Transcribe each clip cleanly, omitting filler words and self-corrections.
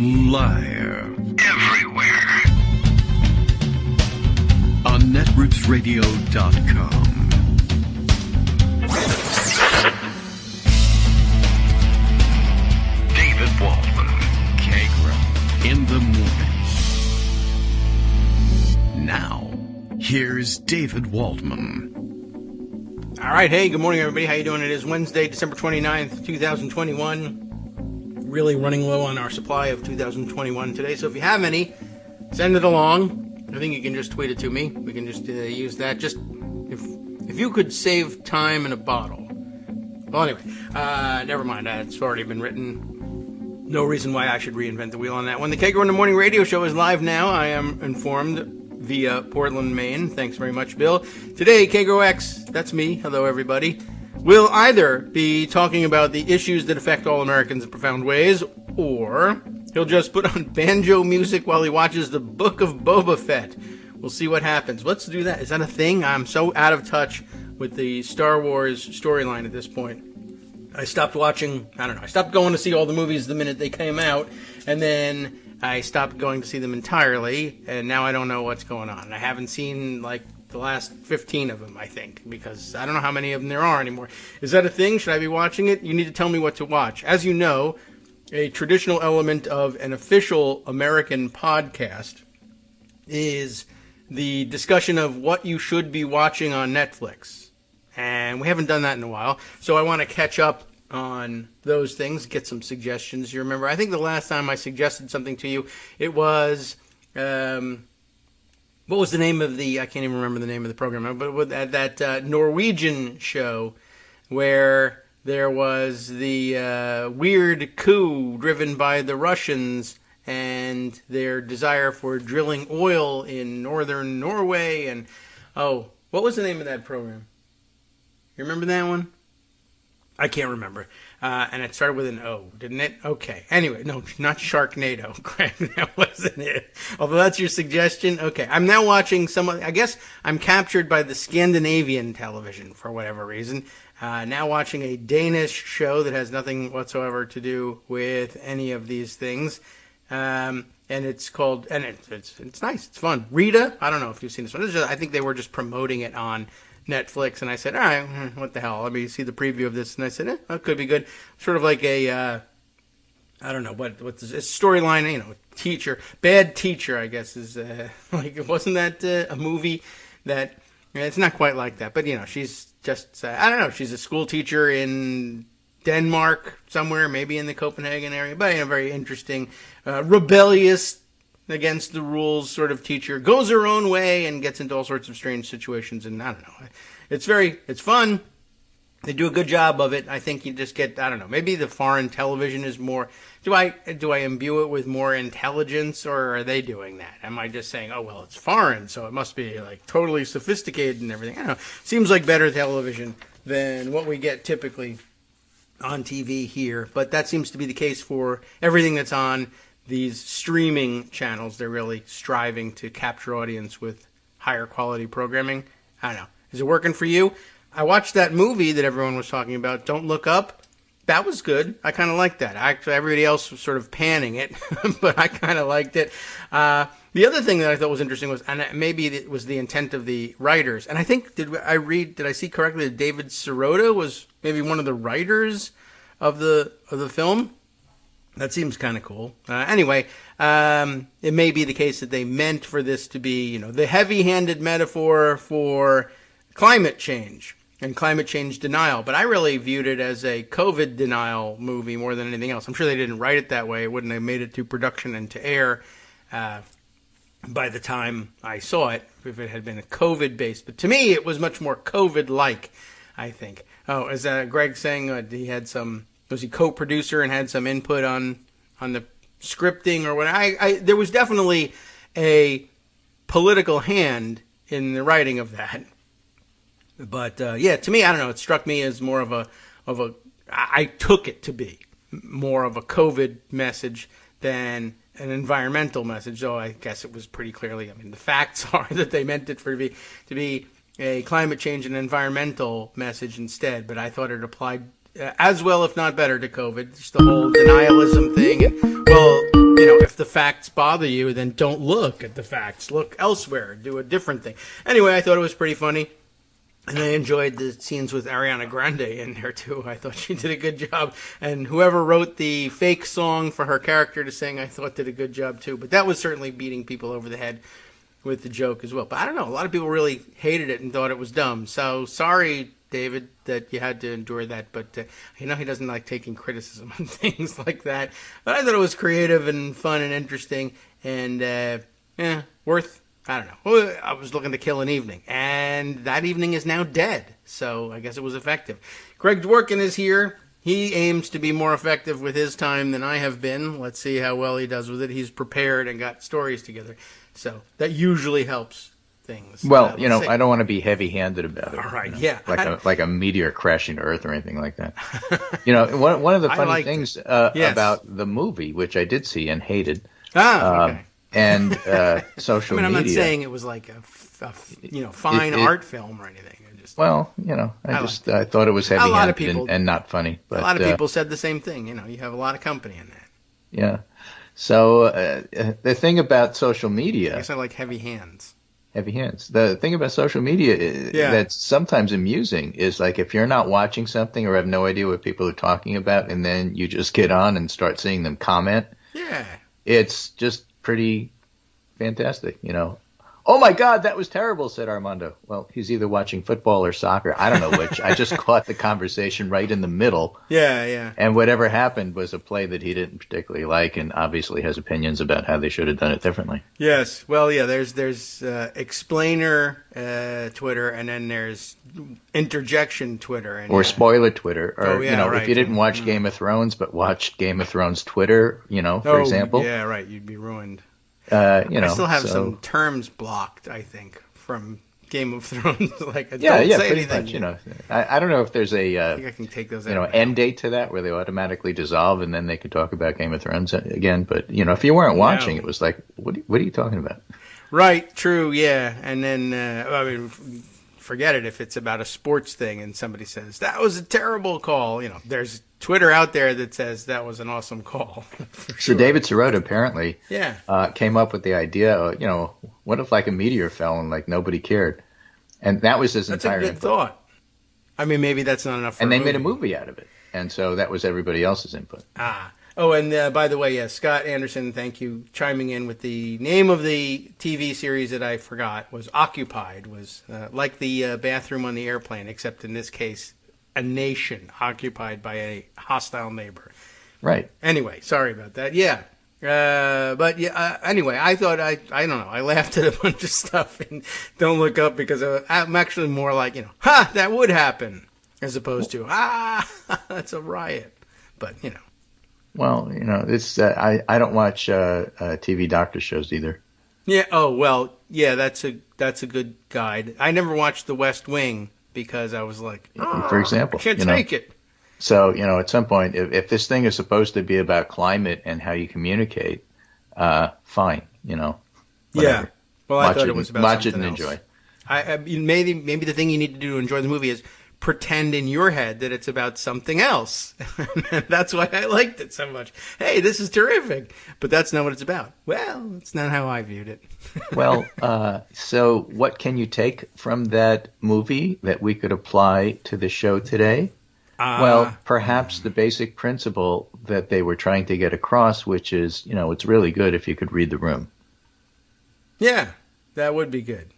Liar. Everywhere. On netrootsradio.com. David Waldman. Kagro. In the morning. Now, here's David Waldman. All right. Hey, good morning, everybody. How you doing? It is Wednesday, December 29th, 2021. Really running low on our supply of 2021 today. So if you have any, send it along. I think you can just tweet it to me. We can just use that. Just if you could save time in a bottle. Well, anyway, never mind. It's already been written. No reason why I should reinvent the wheel on that one. The Kagro in the Morning radio show is live now. I am informed via Portland, Maine. Thanks very much, Bill. Today, Kagro X, that's me. Hello, everybody. We'll either be talking about the issues that affect all Americans in profound ways, or he'll just put on banjo music while he watches the Book of Boba Fett. We'll see what happens. Let's do that. Is that a thing? I'm so out of touch with the Star Wars storyline at this point. I stopped watching, I stopped going to see all the movies the minute they came out, and then I stopped going to see them entirely, and now I don't know what's going on. I haven't seen, the last 15 of them, I think, because I don't know how many of them there are anymore. Is that a thing? Should I be watching it? You need to tell me what to watch. As you know, a traditional element of an official American podcast is the discussion of what you should be watching on Netflix. And we haven't done that in a while, so I want to catch up on those things, get some suggestions. You remember, I think the last time I suggested something to you, it was... what was the name of I can't even remember the name of the program, but that Norwegian show where there was the weird coup driven by the Russians and their desire for drilling oil in northern Norway. And, what was the name of that program? You remember that one? I can't remember. And it started with an O, didn't it? Okay. Anyway, no, not Sharknado, Greg. That wasn't it. Although that's your suggestion. Okay. I'm now watching I guess I'm captured by the Scandinavian television for whatever reason. Now watching a Danish show that has nothing whatsoever to do with any of these things. And it's called, and it's nice. It's fun. Rita, I don't know if you've seen this one. I think they were just promoting it on Netflix, and I said, all right, what the hell? Let me see the preview of this, and I said, that could be good. Sort of like a, I don't know, what's this storyline, bad teacher, I guess, is, wasn't that a movie that, it's not quite like that, but, she's just, I don't know, she's a school teacher in Denmark, somewhere, maybe in the Copenhagen area, but, very interesting, rebellious, against the rules sort of teacher, goes her own way and gets into all sorts of strange situations, and I don't know. It's fun. They do a good job of it. I think you just get, I don't know, maybe the foreign television is more, do I imbue it with more intelligence, or are they doing that? Am I just saying, it's foreign, so it must be totally sophisticated and everything? I don't know. Seems like better television than what we get typically on TV here, but that seems to be the case for everything that's on these streaming channels. They're really striving to capture audience with higher quality programming. I don't know. Is it working for you? I watched that movie that everyone was talking about, Don't Look Up. That was good. I kind of liked that. Actually, everybody else was sort of panning it, but I kind of liked it. The other thing that I thought was interesting was, and maybe it was the intent of the writers, and I think, did I see correctly that David Sirota was maybe one of the writers of the film? That seems kind of cool. Anyway, it may be the case that they meant for this to be, the heavy-handed metaphor for climate change and climate change denial. But I really viewed it as a COVID denial movie more than anything else. I'm sure they didn't write it that way. It wouldn't have made it to production and to air by the time I saw it if it had been a COVID-based. But to me, it was much more COVID-like, I think. Oh, is Greg saying he had some... Was he co-producer and had some input on the scripting or what? There was definitely a political hand in the writing of that. But to me, I don't know. It struck me as more of a. I took it to be more of a COVID message than an environmental message. Though I guess it was pretty clearly. The facts are that they meant it to be a climate change and environmental message instead. But I thought it applied as well, if not better, to COVID. Just the whole denialism thing. And, well, if the facts bother you, then don't look at the facts. Look elsewhere. Do a different thing. Anyway, I thought it was pretty funny. And I enjoyed the scenes with Ariana Grande in there, too. I thought she did a good job. And whoever wrote the fake song for her character to sing, I thought did a good job, too. But that was certainly beating people over the head with the joke as well. But I don't know. A lot of people really hated it and thought it was dumb. So sorry, David, that you had to endure that. But, he doesn't like taking criticism and things like that. But I thought it was creative and fun and interesting. And, worth... I don't know. Well, I was looking to kill an evening, and that evening is now dead, so I guess it was effective. Greg Dworkin is here. He aims to be more effective with his time than I have been. Let's see how well he does with it. He's prepared and got stories together, so that usually helps things. Well, I don't want to be heavy-handed about it. All right, yeah. Like a meteor crashing to Earth or anything like that. One of the funny things about the movie, which I did see and hated. Okay. And social media. I'm not saying it was like a fine art film or anything. I thought it was heavy-handed and not funny. But, a lot of people said the same thing. You have a lot of company in that. Yeah. So the thing about social media. I guess I like heavy hands. Heavy hands. The thing about social media that's sometimes amusing is like if you're not watching something or have no idea what people are talking about, and then you just get on and start seeing them comment. Yeah. It's just pretty fantastic, Oh my God, that was terrible, said Armando. Well, he's either watching football or soccer. I don't know which. I just caught the conversation right in the middle. Yeah. And whatever happened was a play that he didn't particularly like and obviously has opinions about how they should have done it differently. Yes. Well, yeah, there's explainer Twitter, and then there's interjection Twitter. And, or spoiler Twitter. Or, right. if you didn't watch Game of Thrones but watched Game of Thrones Twitter, for example. Yeah, right. You'd be ruined. I still have some terms blocked, I think, from Game of Thrones. Don't say pretty anything. Much, I don't know if there's I think I can take those out. End date to that where they automatically dissolve and then they can talk about Game of Thrones again. But, if you weren't watching, it was like, what are you talking about? Right, true, yeah. And then, forget it if it's about a sports thing and somebody says, that was a terrible call. There's Twitter out there that says that was an awesome call. So David Sirota apparently came up with the idea, what if like a meteor fell and like nobody cared? And that was his entire input. That's a good thought. I mean, maybe that's not enough for And they made a movie out of it. And so that was everybody else's input. Oh, and by the way, Scott Anderson, thank you, chiming in with the name of the TV series that I forgot was Occupied, was like the bathroom on the airplane, except in this case, a nation occupied by a hostile neighbor. Right. Anyway, sorry about that. Yeah. Anyway, I thought, I don't know, I laughed at a bunch of stuff and don't look up because I'm actually more like, that would happen as opposed to, that's a riot. But, Well, it's I don't watch TV doctor shows either. Yeah. Oh, well, yeah, that's a good guide. I never watched The West Wing because I was like, for example, I can't take it. So, at some point, if this thing is supposed to be about climate and how you communicate, fine, whatever. Yeah. Well, I thought it was about watch something it and else. enjoy. Maybe the thing you need to do to enjoy the movie is pretend in your head that it's about something else. That's why I liked it so much. Hey, this is terrific. But that's not what it's about. Well, it's not how I viewed it. Well, so what can you take from that movie that we could apply to the show today? Well, perhaps the basic principle that they were trying to get across, which is, it's really good if you could read the room. Yeah, that would be good.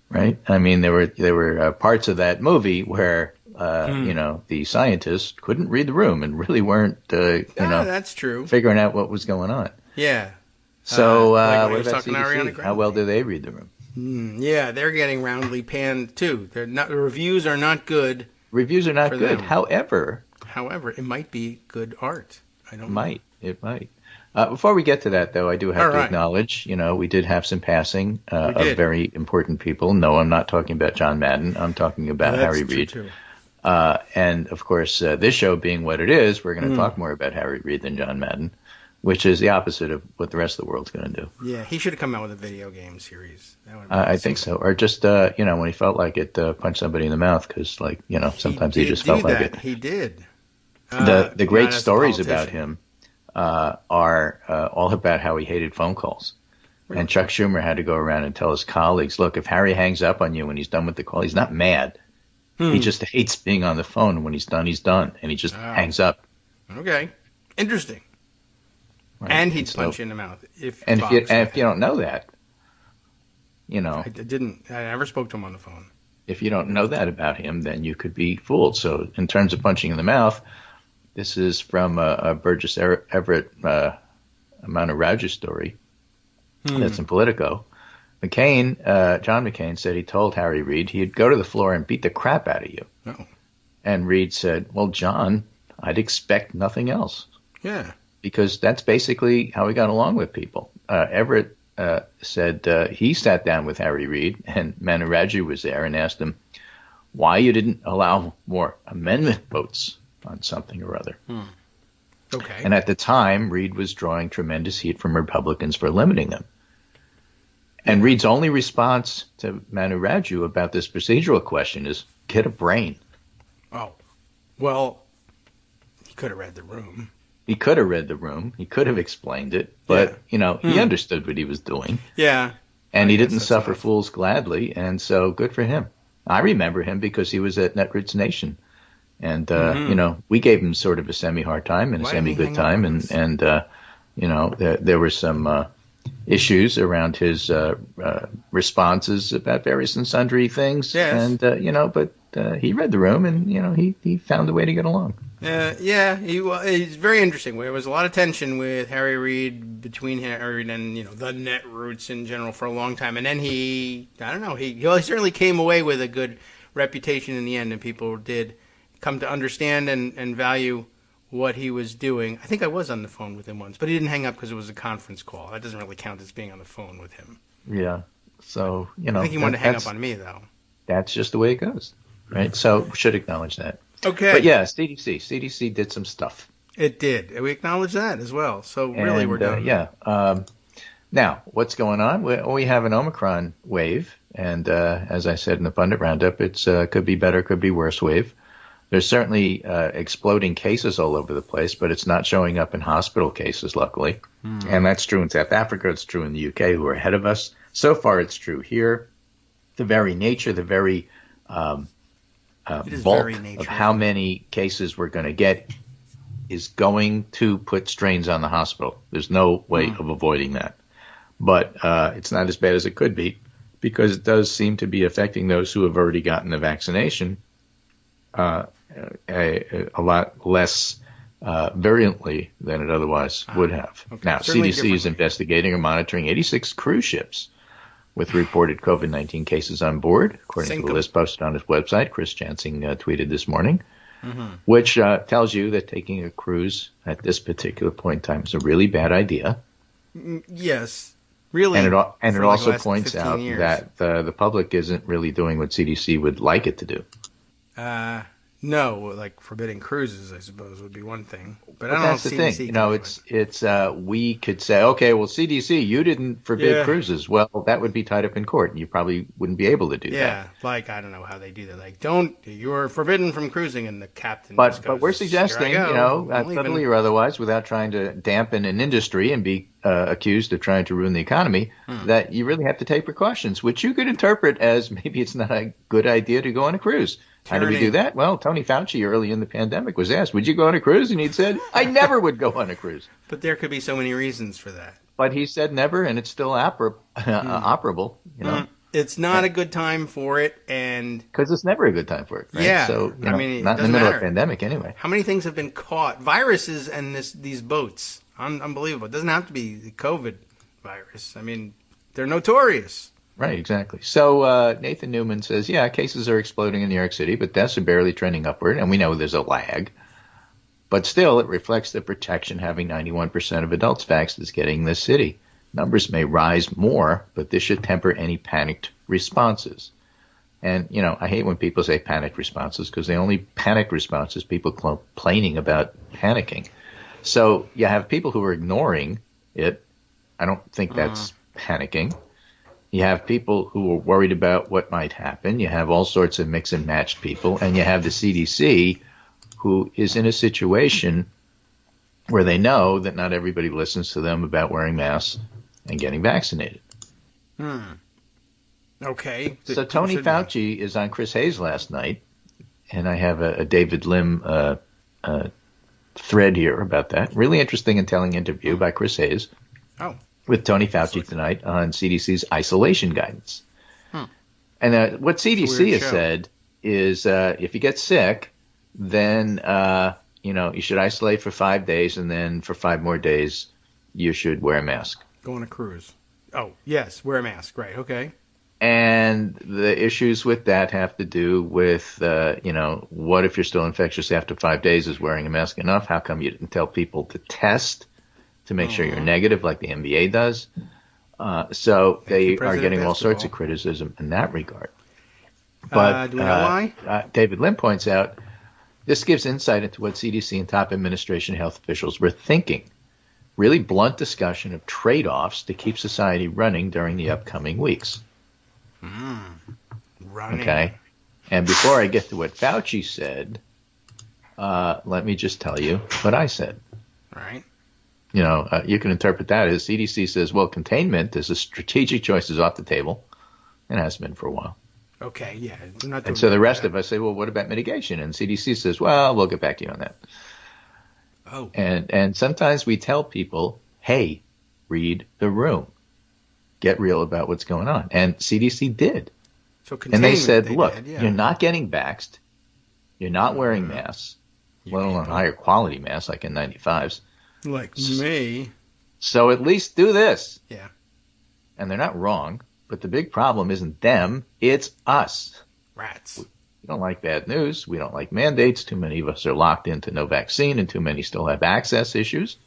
Right? I mean, there were parts of that movie where, the scientists couldn't read the room and really weren't, that's true, figuring out what was going on. Yeah. So, like what about CDC? How well do they read the room? Yeah, they're getting roundly panned too. The reviews are not good. Reviews are not good. However, it might be good art. I don't know. It might. Before we get to that, though, I do have to acknowledge, we did have some passing of very important people. No, I'm not talking about John Madden. I'm talking about Harry Reid. Too. And, of course, this show being what it is, we're going to talk more about Harry Reid than John Madden, which is the opposite of what the rest of the world's going to do. Yeah, he should have come out with a video game series. I think so. Or just, when he felt like it, punch somebody in the mouth because, sometimes he just felt like it. He did. The great stories about him are all about how he hated phone calls. Really? And Chuck Schumer had to go around and tell his colleagues, look, if Harry hangs up on you when he's done with the call, he's not mad. He just hates being on the phone. And when he's done, and he just hangs up. Okay. Interesting. Right. And he'd punch you in the mouth. If you don't know that, you know. I never spoke to him on the phone. If you don't know that about him, then you could be fooled. So in terms of punching in the mouth, this is from a Burgess Everett Mount Rauja story. That's in Politico. John McCain said he told Harry Reid he'd go to the floor and beat the crap out of you. Oh. And Reid said, well, John, I'd expect nothing else. Yeah. Because that's basically how he got along with people. Everett said he sat down with Harry Reid, and Manu Raju was there and asked him why you didn't allow more amendment votes on something or other. Okay. And at the time, Reid was drawing tremendous heat from Republicans for limiting them. And Reid's only response to Manu Raju about this procedural question is, get a brain. Oh. Well, he could have read the room. He could have read the room. He could have explained it. But, he understood what he was doing. Yeah. And he didn't suffer fools gladly. And so good for him. I remember him because he was at Netroots Nation. And, we gave him sort of a semi-hard time and a semi-good time. And there were some issues around his responses about various and sundry things. Yes. And, but he read the room and, he found a way to get along. He's very interesting. There was a lot of tension with Harry Reid, between Harry Reid and, the Netroots in general for a long time. And then he certainly came away with a good reputation in the end, and people did come to understand and value what he was doing. I think I was on the phone with him once, but he didn't hang up because it was a conference call. That doesn't really count as being on the phone with him. Yeah. So, I think he wanted to hang up on me, though. That's just the way it goes, right? So we should acknowledge that. Okay. But yeah, CDC did some stuff. It did. We acknowledge that as well. So really we're done. Now, what's going on? We have an Omicron wave, and as I said in the Pundit Roundup, it's could be better, could be worse wave. There's certainly exploding cases all over the place, but it's not showing up in hospital cases, luckily. And that's true in South Africa. It's true in the UK, who are ahead of us. So far, it's true here. The very nature, the very bulk of how many cases we're going to get is going to put strains on the hospital. There's no way of avoiding that. But it's not as bad as it could be, because it does seem to be affecting those who have already gotten the vaccination a lot less virulently than it otherwise would have. Okay. Now, CDC is investigating or monitoring 86 cruise ships with reported COVID-19 cases on board, according to the list posted on his website. Chris Jansing tweeted this morning, which tells you that taking a cruise at this particular point in time is a really bad idea. Yes, really. And it also points out that the public isn't really doing what CDC would like it to do. No, like forbidding cruises, I suppose, would be one thing. But I don't that's know the CDC thing. It's we could say, okay, well, CDC, you didn't forbid cruises. Well, that would be tied up in court, and you probably wouldn't be able to do that. Yeah, like I don't know how they do that. Like, you're forbidden from cruising, and the captain. But just goes, we're suggesting, subtly or otherwise, without trying to dampen an industry and be accused of trying to ruin the economy, that you really have to take precautions, which you could interpret as maybe it's not a good idea to go on a cruise. How do we do that? Well, Tony Fauci early in the pandemic was asked, would you go on a cruise? And he'd said, I never would go on a cruise. But there could be so many reasons for that. But he said never, and it's still operable. It's not a good time for it, and because it's never a good time for it. Right? Yeah, so I mean, not in the middle of a pandemic anyway. How many things have been caught? Viruses and these boats, unbelievable. It doesn't have to be the COVID virus. I mean, they're notorious. Right, exactly. So Nathan Newman says, cases are exploding in New York City, but deaths are barely trending upward, and we know there's a lag. But still, it reflects the protection having 91% of adults vaxxed is getting in this city. Numbers may rise more, but this should temper any panicked responses. And, I hate when people say panicked responses, because the only panicked response is people complaining about panicking. So you have people who are ignoring it. I don't think that's panicking. You have people who are worried about what might happen. You have all sorts of mix and match people. And you have the CDC, who is in a situation where they know that not everybody listens to them about wearing masks and getting vaccinated. Okay. So Tony Fauci is on Chris Hayes last night, and I have a David Lim thread here about that. Really interesting and telling interview by Chris Hayes with Tony Fauci tonight on CDC's isolation guidance. And what CDC has said is if you get sick, then you should isolate for 5 days, and then for 5 more days you should wear a mask. Go on a cruise. Oh, yes, wear a mask. Right, okay. And the issues with that have to do with, what if you're still infectious after 5 days? Is wearing a mask enough? How come you didn't tell people to test to make sure you're negative like the NBA does? So they are getting all sorts of criticism in that regard. But do we know why? David Lim points out this gives insight into what CDC and top administration health officials were thinking. Really blunt discussion of trade-offs to keep society running during the upcoming weeks. Running. Okay. And before I get to what Fauci said, let me just tell you what I said. All right. You can interpret that as CDC says, well, containment is a strategic choice is off the table. It has been for a while. Okay, yeah. And so the rest of us say, well, what about mitigation? And CDC says, well, we'll get back to you on that. Oh. And sometimes we tell people, hey, read the room. Get real about what's going on. And CDC did. So and they said, look, you're not getting vaxxed. You're not wearing masks, let alone higher quality masks like N95s. Like me. So at least do this. Yeah. And they're not wrong, but the big problem isn't them, it's us. Rats. We don't like bad news. We don't like mandates. Too many of us are locked into no vaccine, and too many still have access issues.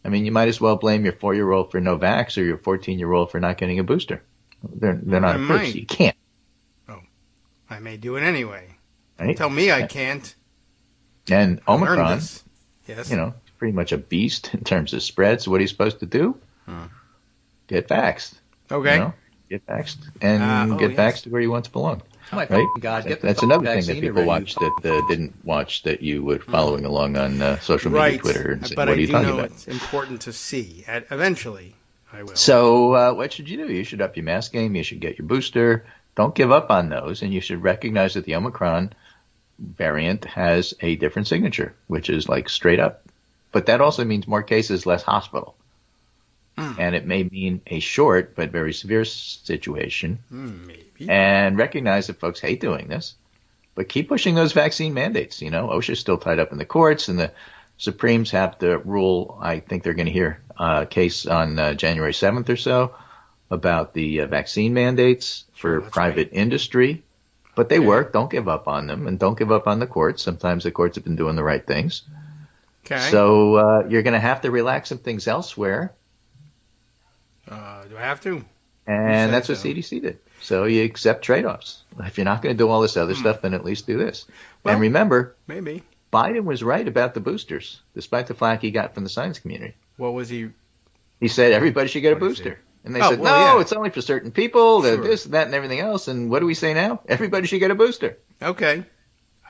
I mean, you might as well blame your 4-year-old for no vax or your 14-year-old for not getting a booster. They're not approved, so you can't. Oh, I may do it anyway. Right? Tell me I can't. And Omicron, yes, pretty much a beast in terms of spread. So what are you supposed to do? Get vaxxed. Okay. Get vaxxed and get vaxxed to where you want to belong. My right? God, That's another thing that people watch that didn't watch that you were following along on social media, Twitter. And but what are you talking about? It's important to see. Eventually, I will. So what should you do? You should up your mask game. You should get your booster. Don't give up on those. And you should recognize that the Omicron variant has a different signature, which is like straight up. But that also means more cases, less hospital. And it may mean a short but very severe situation. Maybe. And recognize that folks hate doing this. But keep pushing those vaccine mandates. OSHA's still tied up in the courts, and the Supremes have to rule. I think they're going to hear a case on January 7th or so about the vaccine mandates for private industry. But they work. Don't give up on them, and don't give up on the courts. Sometimes the courts have been doing the right things. Okay. So you're going to have to relax some things elsewhere. Do I have to? And that's what CDC did. So you accept trade-offs. If you're not going to do all this other stuff, then at least do this. Well, and remember, maybe Biden was right about the boosters, despite the flack he got from the science community. What was he? He said everybody should get a booster. And they said, it's only for certain people, this, that, and everything else. And what do we say now? Everybody should get a booster. Okay.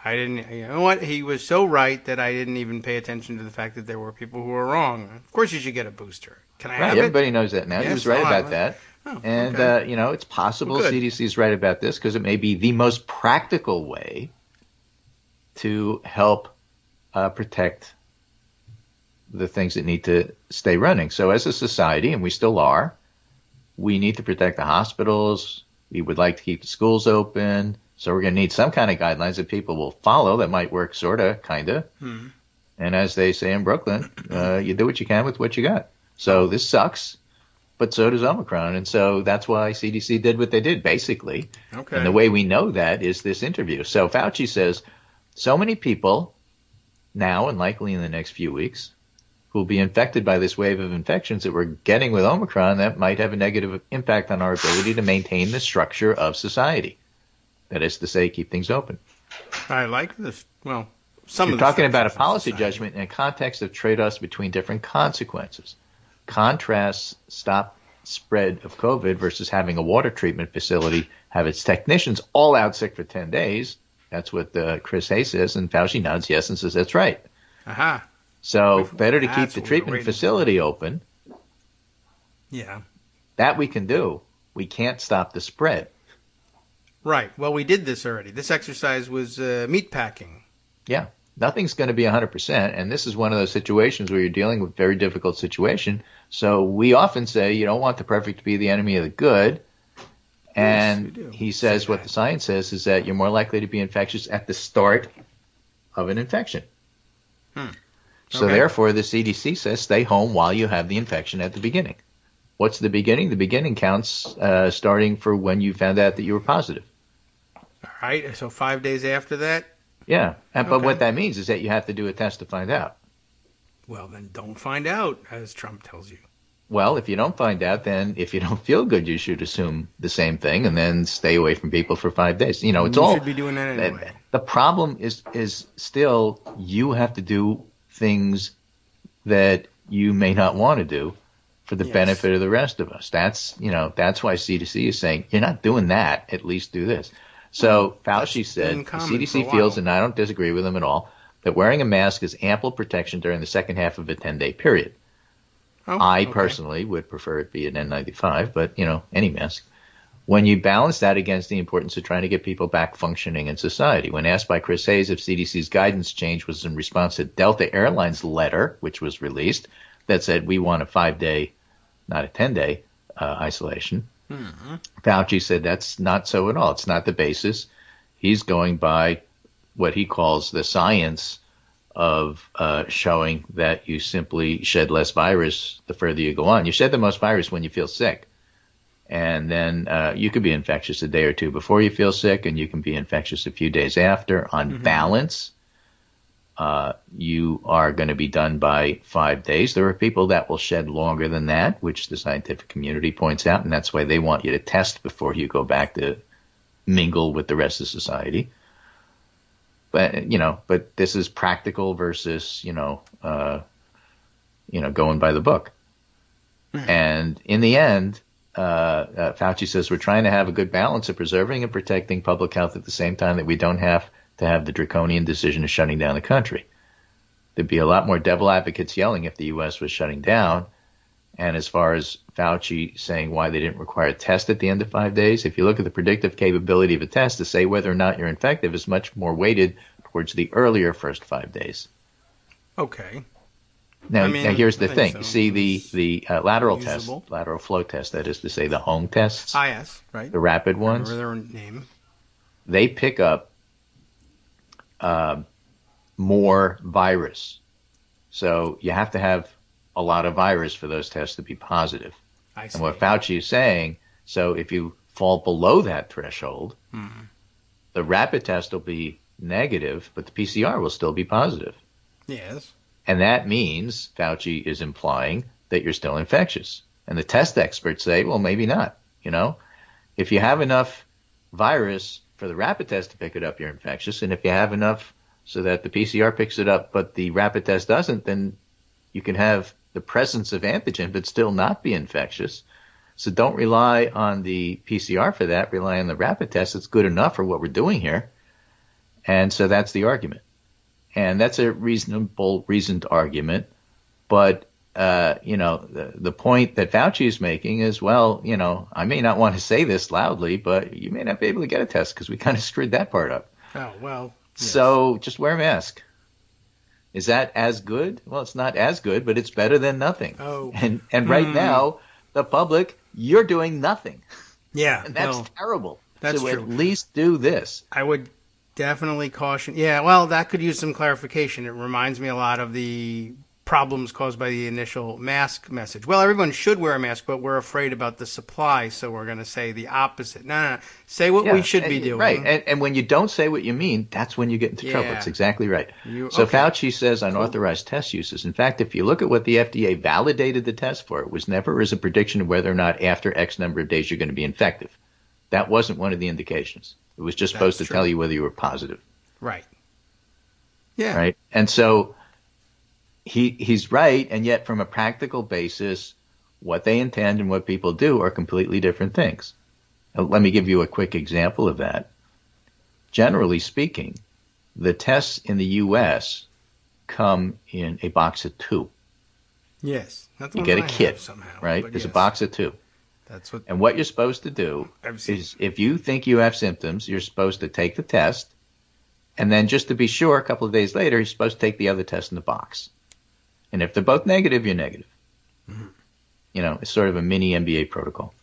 I didn't, you know what? He was so right that I didn't even pay attention to the fact that there were people who were wrong. Of course you should get a booster. Can I have it? Everybody knows that now. He was right about that. Oh, and, okay. It's possible CDC is right about this because it may be the most practical way to help protect the things that need to stay running. So as a society, and we still are, we need to protect the hospitals. We would like to keep the schools open. So we're going to need some kind of guidelines that people will follow that might work sort of, kind of. And as they say in Brooklyn, you do what you can with what you got. So this sucks, but so does Omicron. And so that's why CDC did what they did, basically. Okay. And the way we know that is this interview. So Fauci says so many people now and likely in the next few weeks who will be infected by this wave of infections that we're getting with Omicron that might have a negative impact on our ability to maintain the structure of society. That is to say, keep things open. I like this. Well, You're talking about a policy judgment in a context of trade-offs between different consequences. Contrasts stop spread of COVID versus having a water treatment facility have its technicians all out sick for 10 days. That's what Chris Hayes says, and Fauci nods yes and says that's right. Aha. So better to keep the treatment facility open. Yeah. That we can do. We can't stop the spread. Right. Well, we did this already. This exercise was meat packing. Yeah. Nothing's going to be 100%, and this is one of those situations where you're dealing with a very difficult situation. So we often say you don't want the perfect to be the enemy of the good. And yes, he says what the science says is that you're more likely to be infectious at the start of an infection. So therefore, the CDC says stay home while you have the infection at the beginning. What's the beginning? The beginning counts starting for when you found out that you were positive. All right. So 5 days after that? Yeah. But what that means is that you have to do a test to find out. Well, then don't find out, as Trump tells you. Well, if you don't find out, then if you don't feel good, you should assume the same thing and then stay away from people for 5 days. You know, it's all. You should be doing that anyway. The problem is still you have to do things that you may not want to do for the benefit of the rest of us. That's why CDC is saying you're not doing that. At least do this. So Fauci said the CDC feels, and I don't disagree with him at all, that wearing a mask is ample protection during the second half of a 10-day period. I personally would prefer it be an N95, but, any mask. When you balance that against the importance of trying to get people back functioning in society, when asked by Chris Hayes if CDC's guidance change was in response to Delta Airlines' letter, which was released, that said we want a 5-day, not a 10-day isolation, Fauci said that's not so at all. It's not the basis. He's going by what he calls the science of showing that you simply shed less virus the further you go on. You shed the most virus when you feel sick. And then you could be infectious a day or two before you feel sick, and you can be infectious a few days after. On balance, you are going to be done by 5 days. There are people that will shed longer than that, which the scientific community points out, and that's why they want you to test before you go back to mingle with the rest of society. But this is practical versus, going by the book. And in the end, Fauci says we're trying to have a good balance of preserving and protecting public health at the same time that we don't have to have the draconian decision of shutting down the country. There'd be a lot more devil advocates yelling if the U.S. was shutting down. And as far as Fauci saying why they didn't require a test at the end of 5 days, if you look at the predictive capability of a test to say whether or not you're infective is much more weighted towards the earlier first 5 days. Okay. Now here's the thing. So. See, the lateral test, lateral flow test, that is to say the home tests. Yes, right. The rapid ones. I remember their name. They pick up more virus. So you have to have a lot of virus for those tests to be positive. I see. And what Fauci is saying, so if you fall below that threshold, the rapid test will be negative, but the PCR will still be positive. Yes. And that means, Fauci is implying, that you're still infectious. And the test experts say, well, maybe not. If you have enough virus for the rapid test to pick it up, you're infectious. And if you have enough so that the PCR picks it up, but the rapid test doesn't, then you can have the presence of antigen but still not be infectious. So don't rely on the PCR for that. Rely on the rapid test. It's good enough for what we're doing here. And so that's the argument. And that's a reasoned argument. But, the point that Fauci is making is, well, I may not want to say this loudly, but you may not be able to get a test because we kind of screwed that part up. Oh, well. Yes. So just wear a mask. Is that as good? Well, it's not as good, but it's better than nothing. Oh. And right now, the public, you're doing nothing. Yeah. And that's terrible. That's so true. At least do this. I would definitely caution. Yeah, well, that could use some clarification. It reminds me a lot of the problems caused by the initial mask message. Well, everyone should wear a mask, but we're afraid about the supply, so we're going to say the opposite. No. Say what we should be doing. Right, and when you don't say what you mean, that's when you get into trouble. It's exactly right. Fauci says unauthorized test uses. In fact, if you look at what the FDA validated the test for, it was never as a prediction of whether or not after X number of days you're going to be infective. That wasn't one of the indications. It was just supposed to tell you whether you were positive. Right. Yeah. Right, and so he's right, and yet from a practical basis, what they intend and what people do are completely different things. Let me give you a quick example of that. Generally speaking, the tests in the U.S. come in a box of 2. Yes. That's You one get a I kit, have somehow, right? but There's a yes. box of 2. That's what. And what you're supposed to do is if you think you have symptoms, you're supposed to take the test. And then just to be sure, a couple of days later, you're supposed to take the other test in the box. And if they're both negative, you're negative. Mm-hmm. You know, it's sort of a mini NBA protocol.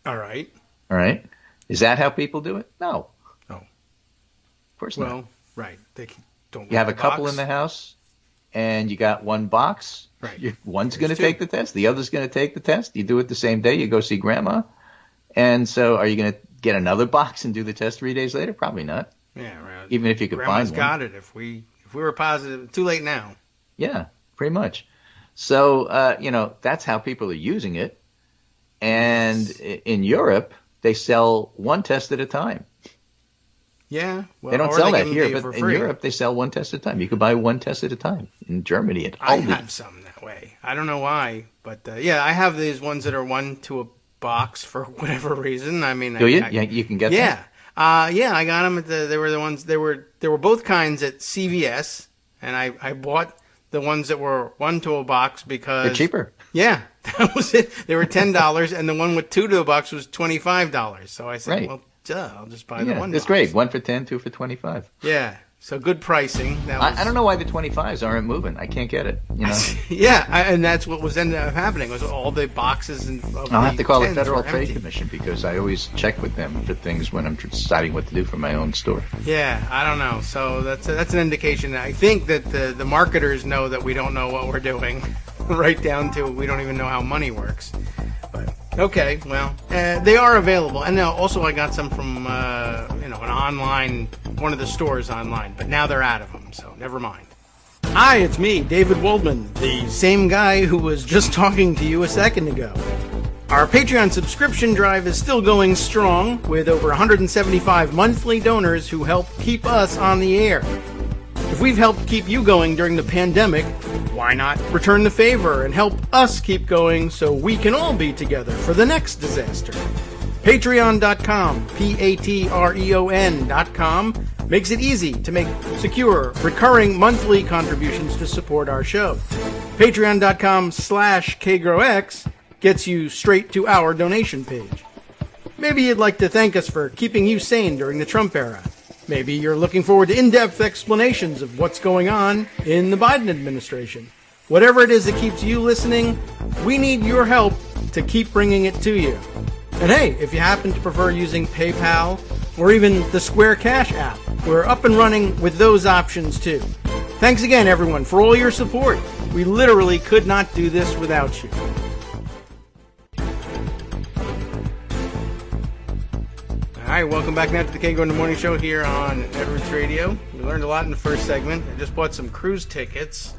All right. All right? Is that how people do it? No. No. Of course not. Well, right. They don't. You have a the couple box. in the house, and you got one box. Right. One's going to two. take the test. The other's going to take the test. You do it the same day. You go see grandma. And so are you going to get another box and do the test 3 days later? Probably not. Yeah, right. Even if you could Grandma's find one. got it. If we were positive, too late now. Yeah, pretty much. So, that's how people are using it. And in Europe, they sell one test at a time. Yeah. Well, They don't or sell they that give here, them to you but for in free. Europe, they sell one test at a time. You could buy one test at a time. In Germany, at I Aldi. have some that way. I don't know why, but I have these ones that are 1 to a box for whatever reason. I mean, Do you? Yeah, you can get them? Yeah. I got them they were the ones, there were both kinds at CVS, and I bought the ones that were 1 to a box because They're cheaper. Yeah, that was it. They were $10, and the one with 2 to a box was $25. So I said, Right. well, duh, I'll just buy the one. It's box. great. 1 for 10, 2 for 25. Yeah, so good pricing. That was, I don't know why the 25s aren't moving. I can't get it. You know, Yeah, and that's what was ended up happening was all the boxes and. I'll have to call the 10s Federal were Trade empty. Commission because I always check with them for things when I'm deciding what to do for my own store. Yeah, I don't know. So that's an indication. I think that the marketers know that we don't know what we're doing, right down to we don't even know how money works. But okay, well, they are available, and now also I got some from an online, one of the stores online, but now they're out of them, so never mind. Hi, it's me, David Waldman, the same guy who was just talking to you a second ago. Our Patreon subscription drive is still going strong, with over 175 monthly donors who help keep us on the air. If we've helped keep you going during the pandemic, why not return the favor and help us keep going so we can all be together for the next disaster? Patreon.com, Patreon.com, makes it easy to make secure, recurring monthly contributions to support our show. Patreon.com/KagroX gets you straight to our donation page. Maybe you'd like to thank us for keeping you sane during the Trump era. Maybe you're looking forward to in-depth explanations of what's going on in the Biden administration. Whatever it is that keeps you listening, we need your help to keep bringing it to you. And hey, if you happen to prefer using PayPal or even the Square Cash app, we're up and running with those options too. Thanks again, everyone, for all your support. We literally could not do this without you. All right, welcome back now to the Kagro in the Morning Show here on Edwards Radio. We learned a lot in the first segment. I just bought some cruise tickets,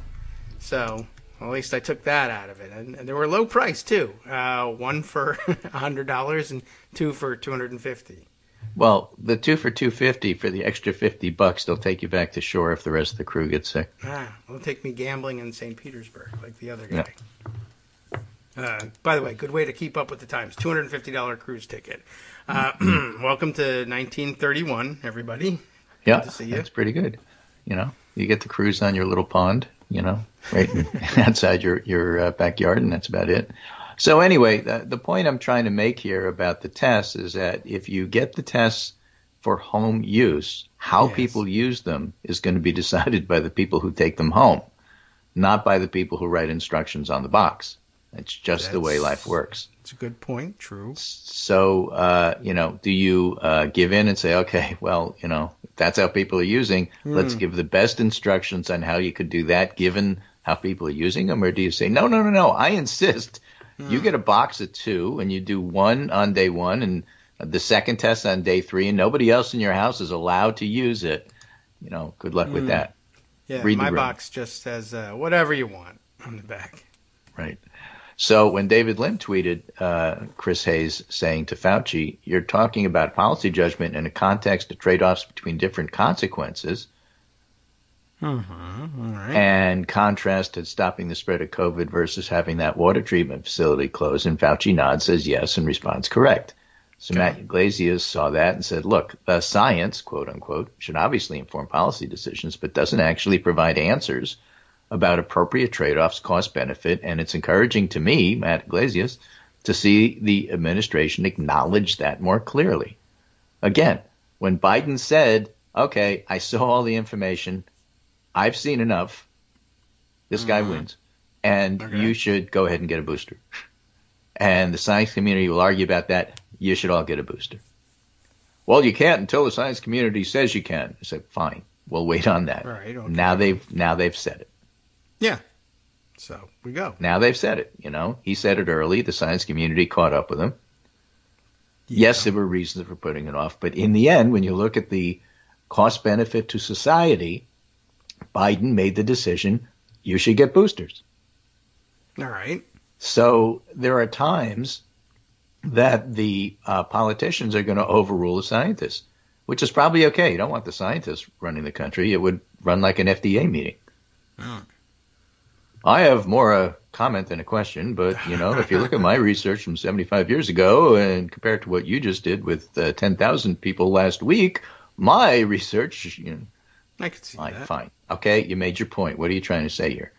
so well, at least I took that out of it. And they were low price, too. One for $100 and 2 for $250. Well, the 2 for $250 for the extra $50, they'll take you back to shore if the rest of the crew gets sick. It'll take me gambling in St. Petersburg like the other guy. Yeah. By the way, good way to keep up with the times. $250 cruise ticket. Welcome to 1931, everybody. Yeah, good to see you. That's pretty good. You know, you get to cruise on your little pond, you know, right outside your backyard, and that's about it. So anyway, the point I'm trying to make here about the tests is that if you get the tests for home use, how people use them is going to be decided by the people who take them home, not by the people who write instructions on the box. It's just the way life works. It's a good point. True. So, do you give in and say, okay, well, if that's how people are using, let's give the best instructions on how you could do that given how people are using them? Or do you say, no, I insist. You get a box of 2 and you do one on day 1 and the second test on day 3 and nobody else in your house is allowed to use it. Good luck with that. Yeah, my box just says whatever you want on the back. Right. So when David Lim tweeted Chris Hayes saying to Fauci, you're talking about policy judgment in a context of trade-offs between different consequences All right. and contrast to stopping the spread of COVID versus having that water treatment facility closed. And Fauci nods, says yes, and responds correct. So Matt Iglesias saw that and said, look, the science, quote unquote, should obviously inform policy decisions, but doesn't actually provide answers about appropriate trade-offs, cost benefit. And it's encouraging to me, Matt Iglesias, to see the administration acknowledge that more clearly. Again, when Biden said, okay, I saw all the information, I've seen enough, this guy wins, and you should go ahead and get a booster. And the science community will argue about that. You should all get a booster. Well, you can't until the science community says you can. I said, fine, we'll wait on that. Right, okay. Now they've said it. Yeah. So we go. Now they've said it. He said it early. The science community caught up with him. Yeah. Yes, there were reasons for putting it off, but in the end, when you look at the cost benefit to society, Biden made the decision you should get boosters. All right. So there are times that the politicians are going to overrule the scientists, which is probably okay. You don't want the scientists running the country. It would run like an FDA meeting. Oh. I have more a comment than a question, but, if you look at my research from 75 years ago and compared to what you just did with 10,000 people last week, my research, I could see that. Fine. Okay, you made your point. What are you trying to say here?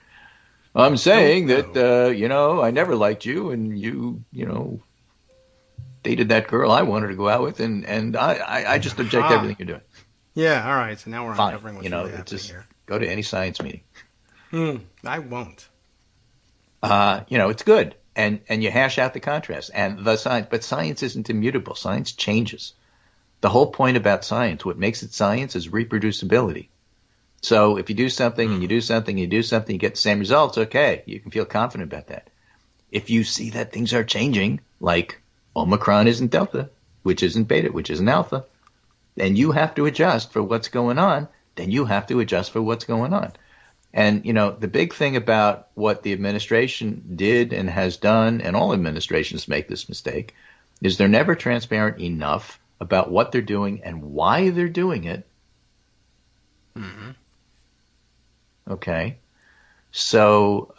I'm saying that, I never liked you and you dated that girl I wanted to go out with and I just object to everything you're doing. Yeah, all right. So now we're uncovering what's really happening just here. Go to any science meeting. I won't. It's good. And you hash out the contrast and the science, but science isn't immutable. Science changes. The whole point about science, what makes it science is reproducibility. So if you do something and you do something, and you do something, you get the same results, okay, you can feel confident about that. If you see that things are changing, like Omicron isn't Delta, which isn't Beta, which isn't Alpha, then you have to adjust for what's going on, then you have to adjust for what's going on. And, the big thing about what the administration did and has done, and all administrations make this mistake, is they're never transparent enough about what they're doing and why they're doing it. Mm-hmm. Okay. So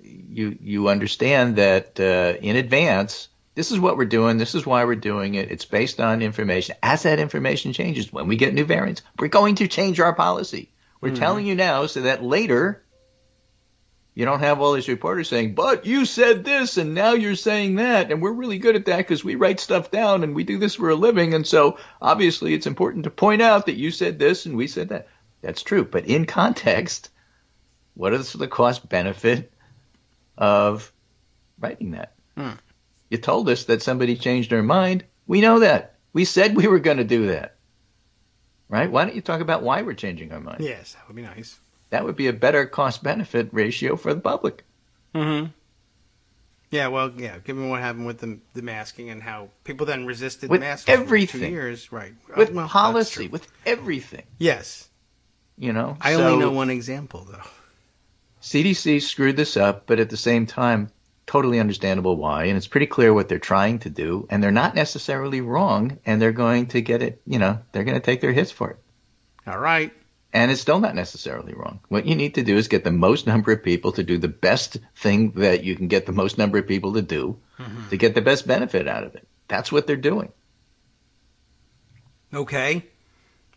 you understand that in advance, this is what we're doing, this is why we're doing it, it's based on information. As that information changes, when we get new variants, we're going to change our policy. We're telling you now so that later you don't have all these reporters saying, but you said this and now you're saying that, and we're really good at that because we write stuff down and we do this for a living, and so obviously it's important to point out that you said this and we said that. That's true, but in context, what is the cost benefit of writing that? You told us that somebody changed their mind. We know that. We said we were going to do that. Right? Why don't you talk about why we're changing our mind? Yes, that would be nice. That would be a better cost-benefit ratio for the public. Mm-hmm. Yeah, well, given what happened with the masking and how people then resisted with masking everything. For 2 years. Right. With policy, with everything. Yes. I only know one example, though. CDC screwed this up, but at the same time, totally understandable why, and it's pretty clear what they're trying to do, and they're not necessarily wrong, and they're going to get it, they're going to take their hits for it. All right. And it's still not necessarily wrong. What you need to do is get the most number of people to do the best thing that you can get the most number of people to do to get the best benefit out of it. That's what they're doing. Okay.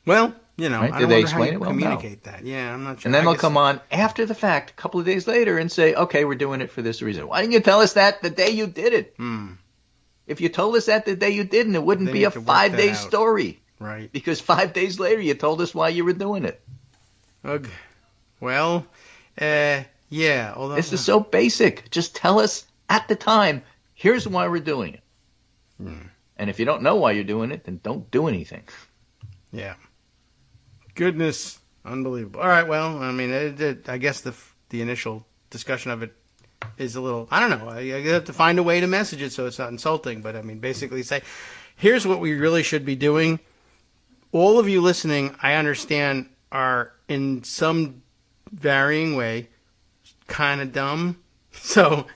Well, right? I Did don't they wonder how you explain it? communicate that. Yeah, I'm not sure. And then they'll come on after the fact, a couple of days later, and say, okay, we're doing it for this reason. Why didn't you tell us that the day you did it? If you told us that the day you didn't, it wouldn't be a 5-day story. Right. Because 5 days later, you told us why you were doing it. Okay. Well, yeah. Although, this is so basic. Just tell us at the time, here's why we're doing it. And if you don't know why you're doing it, then don't do anything. Yeah. Goodness. Unbelievable. All right, well, I mean, I guess the initial discussion of it is a little, I don't know. I have to find a way to message it so it's not insulting. But, I mean, basically say, here's what we really should be doing. All of you listening, I understand, are in some varying way kind of dumb. So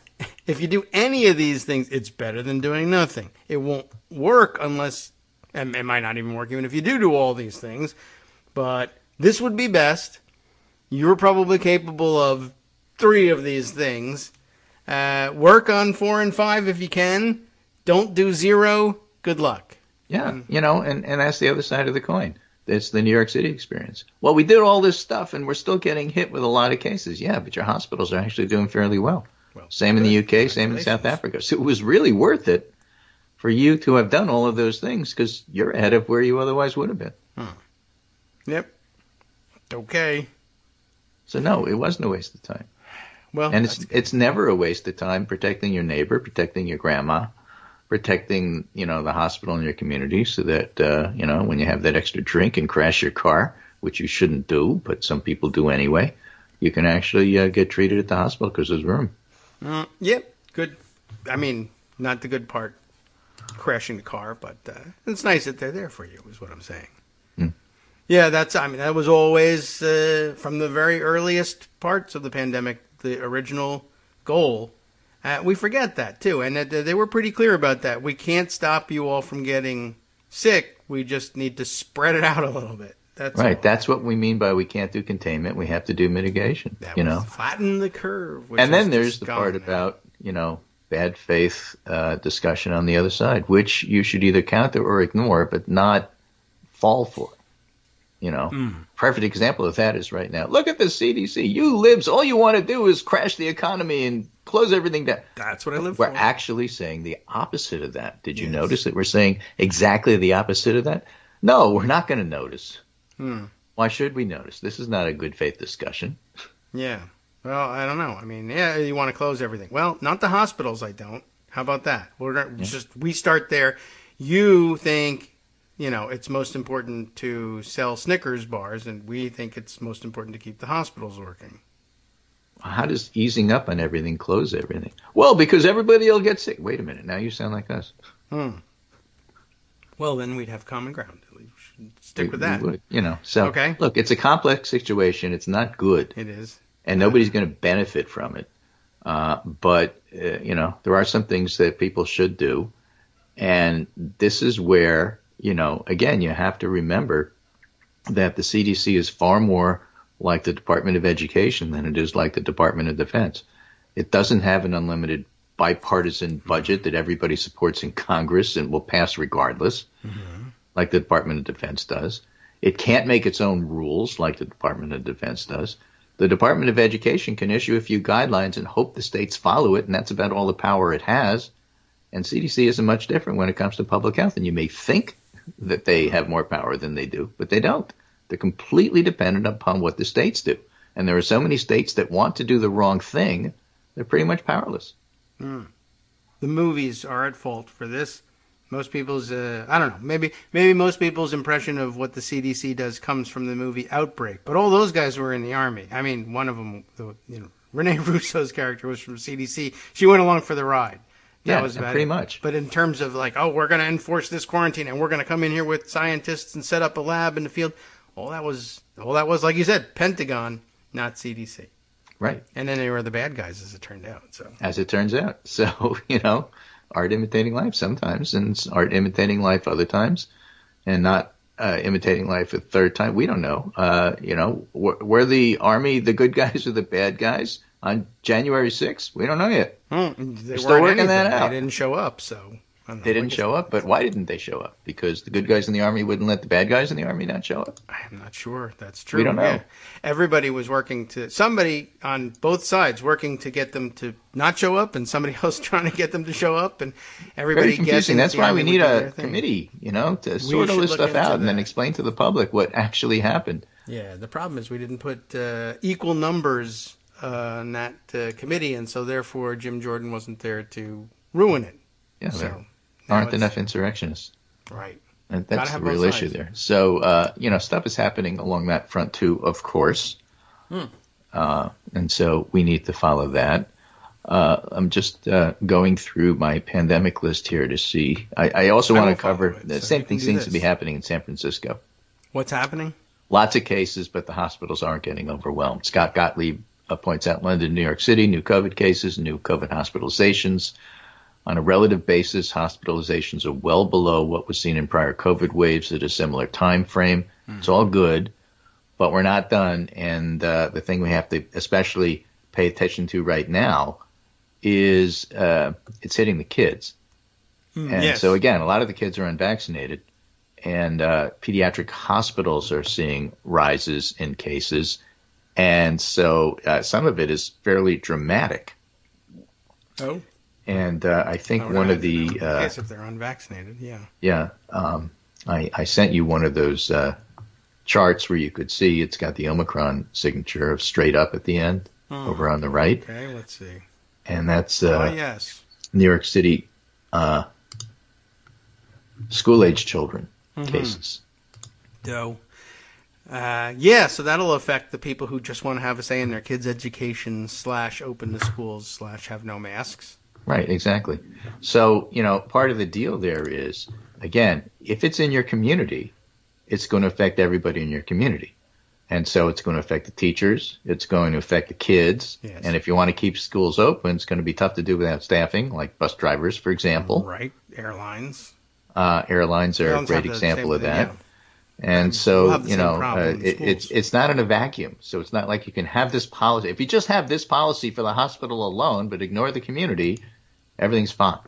if you do any of these things, it's better than doing nothing. It won't work unless, and it might not even work even if you do all these things. But this would be best. You're probably capable of 3 of these things. Work on 4 and 5 if you can. don't do zero, good luck. Yeah, and that's the other side of the coin. It's the New York City experience. Well, we did all this stuff, and we're still getting hit with a lot of cases. Yeah, but your hospitals are actually doing fairly well. Same in the UK, same in South Africa. So it was really worth it for you to have done all of those things because you're ahead of where you otherwise would have been. Yep. Okay. So no, it wasn't a waste of time. Well, and it's never a waste of time protecting your neighbor, protecting your grandma, protecting, the hospital in your community so that, when you have that extra drink and crash your car, which you shouldn't do, but some people do anyway, you can actually get treated at the hospital because there's room. Yep. Good. I mean, not the good part, crashing the car, but it's nice that they're there for you, is what I'm saying. Yeah, that was always, from the very earliest parts of the pandemic, the original goal. We forget that, too, and they were pretty clear about that. We can't stop you all from getting sick. We just need to spread it out a little bit. That's right. All. That's what we mean by we can't do containment. We have to do mitigation, Flatten the curve. And then there's the part about, bad faith discussion on the other side, which you should either counter or ignore, but not fall for. Perfect example of that is right now. Look at the CDC. You libs, all you want to do is crash the economy and close everything down. That's what I live for. We're actually saying the opposite of that. Did you notice that we're saying exactly the opposite of that? No, we're not going to notice. Why should we notice? This is not a good faith discussion. Yeah. Well, I don't know. I mean, you want to close everything. Well, not the hospitals, I don't. How about that? We start there. You think, it's most important to sell Snickers bars, and we think it's most important to keep the hospitals working. How does easing up on everything close everything? Well, because everybody will get sick. Wait a minute. Now you sound like us. Well, then we'd have common ground. We should stick with that. We would, So, okay. Look, it's a complex situation. It's not good. It is. And nobody's going to benefit from it. But, there are some things that people should do. And this is where, again, you have to remember that the CDC is far more like the Department of Education than it is like the Department of Defense. It doesn't have an unlimited bipartisan budget that everybody supports in Congress and will pass regardless, like the Department of Defense does. It can't make its own rules like the Department of Defense does. The Department of Education can issue a few guidelines and hope the states follow it, and that's about all the power it has. And CDC isn't much different when it comes to public health. And you may think that they have more power than they do, but they don't. They're completely dependent upon what the states do. And there are so many states that want to do the wrong thing, they're pretty much powerless. The movies are at fault for this. Most people's, I don't know, maybe most people's impression of what the CDC does comes from the movie Outbreak. But all those guys were in the Army. I mean, one of them, Rene Russo's character was from CDC. She went along for the ride. That was about pretty it. much. But in terms of we're going to enforce this quarantine and we're going to come in here with scientists and set up a lab in the field, all that was, like you said, Pentagon, not CDC. Right. And then they were the bad guys, as it turned out. As it turns out. So, art imitating life sometimes, and art imitating life other times, and not imitating life a third time. We don't know. Were the Army the good guys or the bad guys on January 6th? We don't know yet. They're still working that out. They didn't show up, so I don't know. They didn't show up, but why didn't they show up? Because the good guys in the Army wouldn't let the bad guys in the Army not show up? I'm not sure. That's true. We don't know. Yeah. Everybody was somebody on both sides working to get them to not show up, and somebody else trying to get them to show up, and everybody Very confusing. guessing. That's why we need a committee, to sort all this stuff out and then explain to the public what actually happened. Yeah, the problem is we didn't put equal numbers on that committee, and so therefore Jim Jordan wasn't there to ruin it. Yeah, there aren't enough insurrectionists. Right. And that's the real issue there. So, stuff is happening along that front too, of course. And so we need to follow that. I'm just going through my pandemic list here to see. I also want to cover the same thing seems to be happening in San Francisco. What's happening? Lots of cases, but the hospitals aren't getting overwhelmed. Scott Gottlieb points out London, New York City, new COVID cases, new COVID hospitalizations. On a relative basis, hospitalizations are well below what was seen in prior COVID waves at a similar time frame. It's all good, but we're not done. And the thing we have to especially pay attention to right now is it's hitting the kids. And yes. so, again, a lot of the kids are unvaccinated, and pediatric hospitals are seeing rises in cases. And so some of it is fairly dramatic. Oh. And I think one of the... in case if they're unvaccinated, yeah. Yeah. I sent you one of those charts where you could see it's got the Omicron signature of straight up at the end over on the right. Okay, let's see. And that's yes. New York City school-age children cases. So, so that'll affect the people who just want to have a say in their kids' education / open the schools / have no masks. Right, exactly. So, part of the deal there is, again, if it's in your community, it's going to affect everybody in your community. And so it's going to affect the teachers. It's going to affect the kids. Yes. And if you want to keep schools open, it's going to be tough to do without staffing, like bus drivers, for example. Right. Airlines. Airlines are a great example of that. Yeah. And so, we'll it's not in a vacuum. So it's not like you can have this policy. If you just have this policy for the hospital alone, but ignore the community, everything's fine.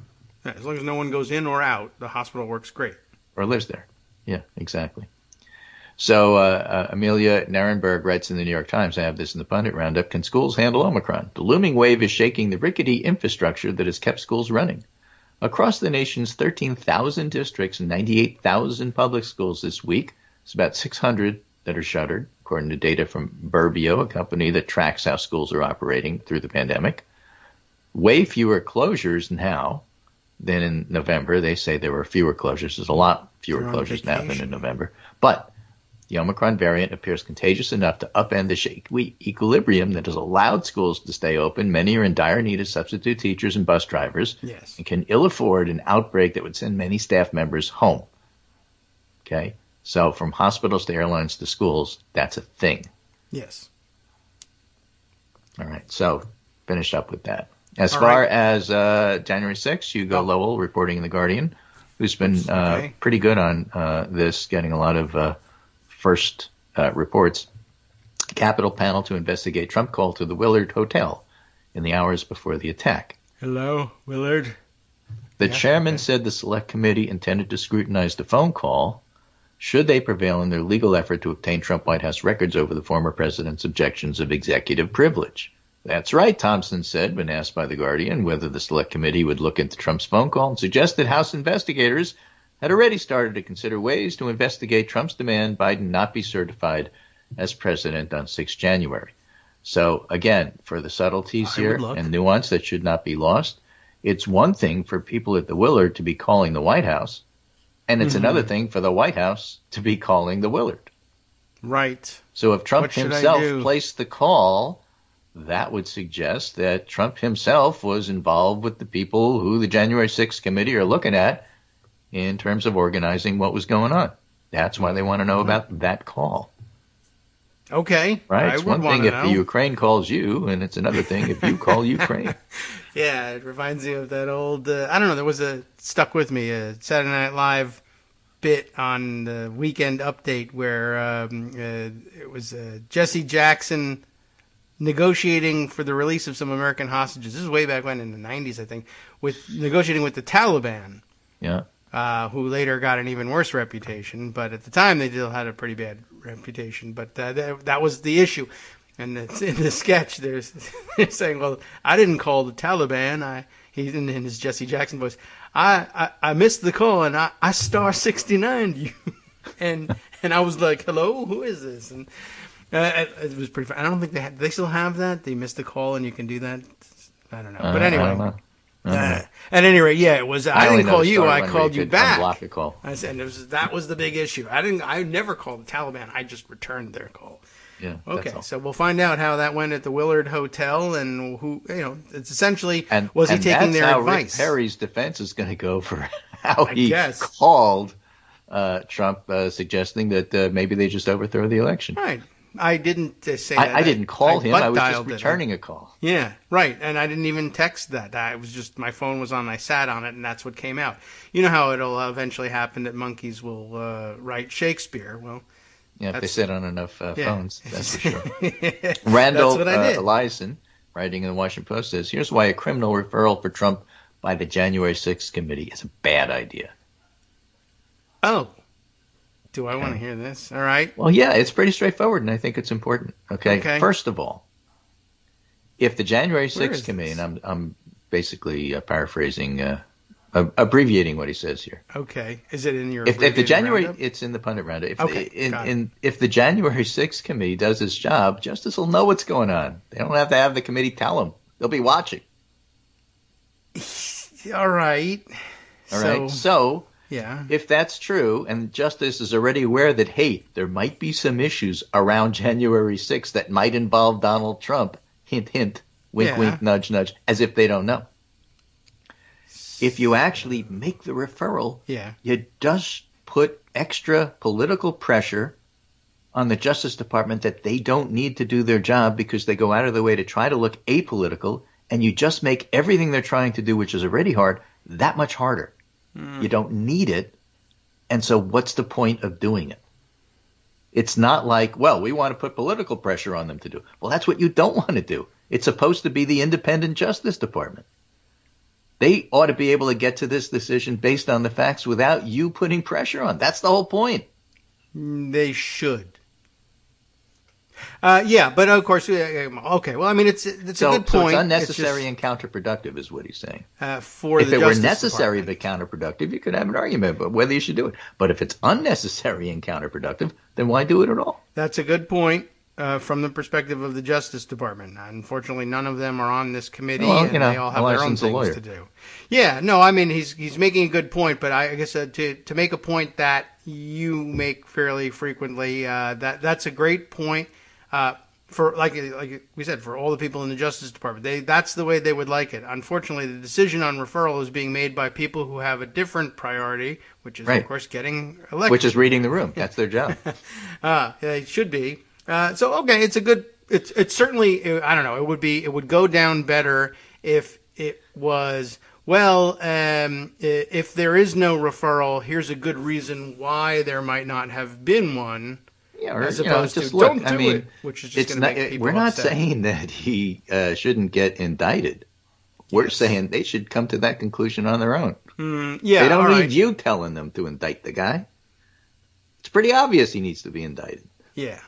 Yeah, as long as no one goes in or out, the hospital works great. Or lives there. Yeah, exactly. So Amelia Narenberg writes in the New York Times, I have this in the Pundit Roundup, can schools handle Omicron? The looming wave is shaking the rickety infrastructure that has kept schools running. Across the nation's 13,000 districts and 98,000 public schools this week, it's about 600 that are shuttered, according to data from Burbio, a company that tracks how schools are operating through the pandemic. Way fewer closures now than in November. They say there were fewer closures. There's a lot fewer closures now than in November. But the Omicron variant appears contagious enough to upend the shaky equilibrium that has allowed schools to stay open. Many are in dire need of substitute teachers and bus drivers, yes, and can ill afford an outbreak that would send many staff members home. Okay? So from hospitals to airlines to schools, that's a thing. Yes. All right. So finish up with that. As far as January 6th, Hugo Lowell, reporting in The Guardian, who's been pretty good on this, getting a lot of first reports. Capitol panel to investigate Trump call to the Willard Hotel in the hours before the attack. Hello, Willard. The chairman said the select committee intended to scrutinize the phone call should they prevail in their legal effort to obtain Trump White House records over the former president's objections of executive privilege. That's right, Thompson said when asked by The Guardian whether the select committee would look into Trump's phone call and suggested House investigators had already started to consider ways to investigate Trump's demand Biden not be certified as president on 6 January. So, again, for the subtleties here and nuance that should not be lost, it's one thing for people at the Willard to be calling the White House, and it's another thing for the White House to be calling the Willard. Right. So if Trump himself placed the call, that would suggest that Trump himself was involved with the people who the January 6th committee are looking at in terms of organizing what was going on. That's why they want to know about that call. Okay. Right? It's one thing if the Ukraine calls you, and it's another thing if you call Ukraine. Yeah, it reminds me of that old, I don't know, there was stuck with me, a Saturday Night Live bit on the Weekend Update where it was Jesse Jackson negotiating for the release of some American hostages. This is way back when in the 90s, I think, negotiating with the Taliban. Yeah. Who later got an even worse reputation, but at the time they still had a pretty bad reputation. But that was the issue. And it's in the sketch, they're saying, "Well, I didn't call the Taliban." He's in his Jesse Jackson voice. I missed the call, and I star 69'd you, and I was like, "Hello, who is this?" And it was pretty fun. I don't think they still have that. They missed the call, and you can do that. I don't know, but anyway. I don't know. At any rate, yeah, it was. I didn't call you. I called you back. Block a call. I said that was the big issue. I never called the Taliban. I just returned their call. Yeah. Okay, so we'll find out how that went at the Willard Hotel and who. It's essentially was he taking their advice? Rick Perry's defense is going to go for how he called Trump, suggesting that maybe they just overthrow the election. Right. I didn't say that. I didn't call him. I was just returning a call. Yeah, right. And I didn't even text that. I was just, my phone was on, I sat on it, and that's what came out. You know how it'll eventually happen that monkeys will write Shakespeare. Well, yeah, if they sit on enough phones, that's for sure. Randall Eliason, writing in the Washington Post, says, here's why a criminal referral for Trump by the January 6th committee is a bad idea. Oh. Do I want to hear this? All right. Well, yeah, it's pretty straightforward, and I think it's important. Okay. First of all, if the January 6th committee, and I'm basically paraphrasing, abbreviating what he says here. Okay. Is it in your if the January, roundup? it's in the pundit roundup. If the January 6th committee does its job, Justice will know what's going on. They don't have to have the committee tell them. They'll be watching. All right. So yeah. If that's true, and Justice is already aware that, hey, there might be some issues around January 6th that might involve Donald Trump, hint, hint, wink, wink, nudge, nudge, as if they don't know. If you actually make the referral, it does put extra political pressure on the Justice Department that they don't need to do their job because they go out of their way to try to look apolitical, and you just make everything they're trying to do, which is already hard, that much harder. You don't need it, and so what's the point of doing it? It's not like, well, we want to put political pressure on them to do it. Well, that's what you don't want to do. It's supposed to be the independent Justice Department. They ought to be able to get to this decision based on the facts without you putting pressure on. That's the whole point. They should. Yeah, but of course, okay. Well, I mean, it's a good point. So it's unnecessary and counterproductive is what he's saying. If it were necessary but counterproductive, you could have an argument about whether you should do it. But if it's unnecessary and counterproductive, then why do it at all? That's a good point from the perspective of the Justice Department. Unfortunately, none of them are on this committee, and they all have their own things to do. Yeah, no, I mean, he's making a good point, but I guess to make a point that you make fairly frequently, that's a great point. For like we said, for all the people in the Justice Department, that's the way they would like it. Unfortunately, the decision on referral is being made by people who have a different priority, which is, of course, getting elected. Which is reading the room. That's their job. It should be. So, okay, it's a good. It's certainly. I don't know. It would go down better if it was. Well, if there is no referral, here's a good reason why there might not have been one. Yeah, or, as opposed to look, don't do it, which is just going to make people We're not upset. saying that he shouldn't get indicted. We're saying they should come to that conclusion on their own. They don't need you telling them to indict the guy. It's pretty obvious he needs to be indicted. Yeah.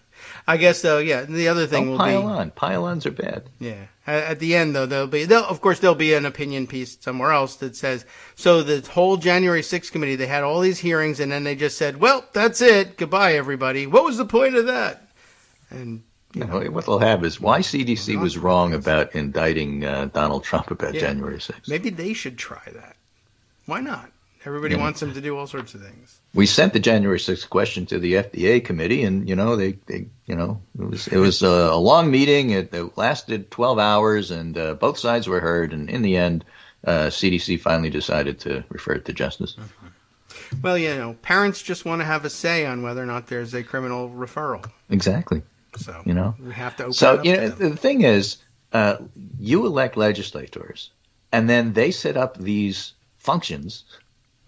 I guess, though, the other thing will pile on. Pile-ons are bad. Yeah. At the end, though, there'll be an opinion piece somewhere else that says, so the whole January 6th committee, they had all these hearings, and then they just said, well, that's it. Goodbye, everybody. What was the point of that? And what they'll have is why CDC was wrong about indicting Donald Trump about January 6th. Maybe they should try that. Why not? Everybody wants them to do all sorts of things. We sent the January 6th question to the FDA committee, and it was a long meeting. It lasted 12 hours, and both sides were heard. And in the end, CDC finally decided to refer it to justice. Mm-hmm. Well, parents just want to have a say on whether or not there's a criminal referral. Exactly. So we have to open it up to them. The thing is, you elect legislators, and then they set up these functions.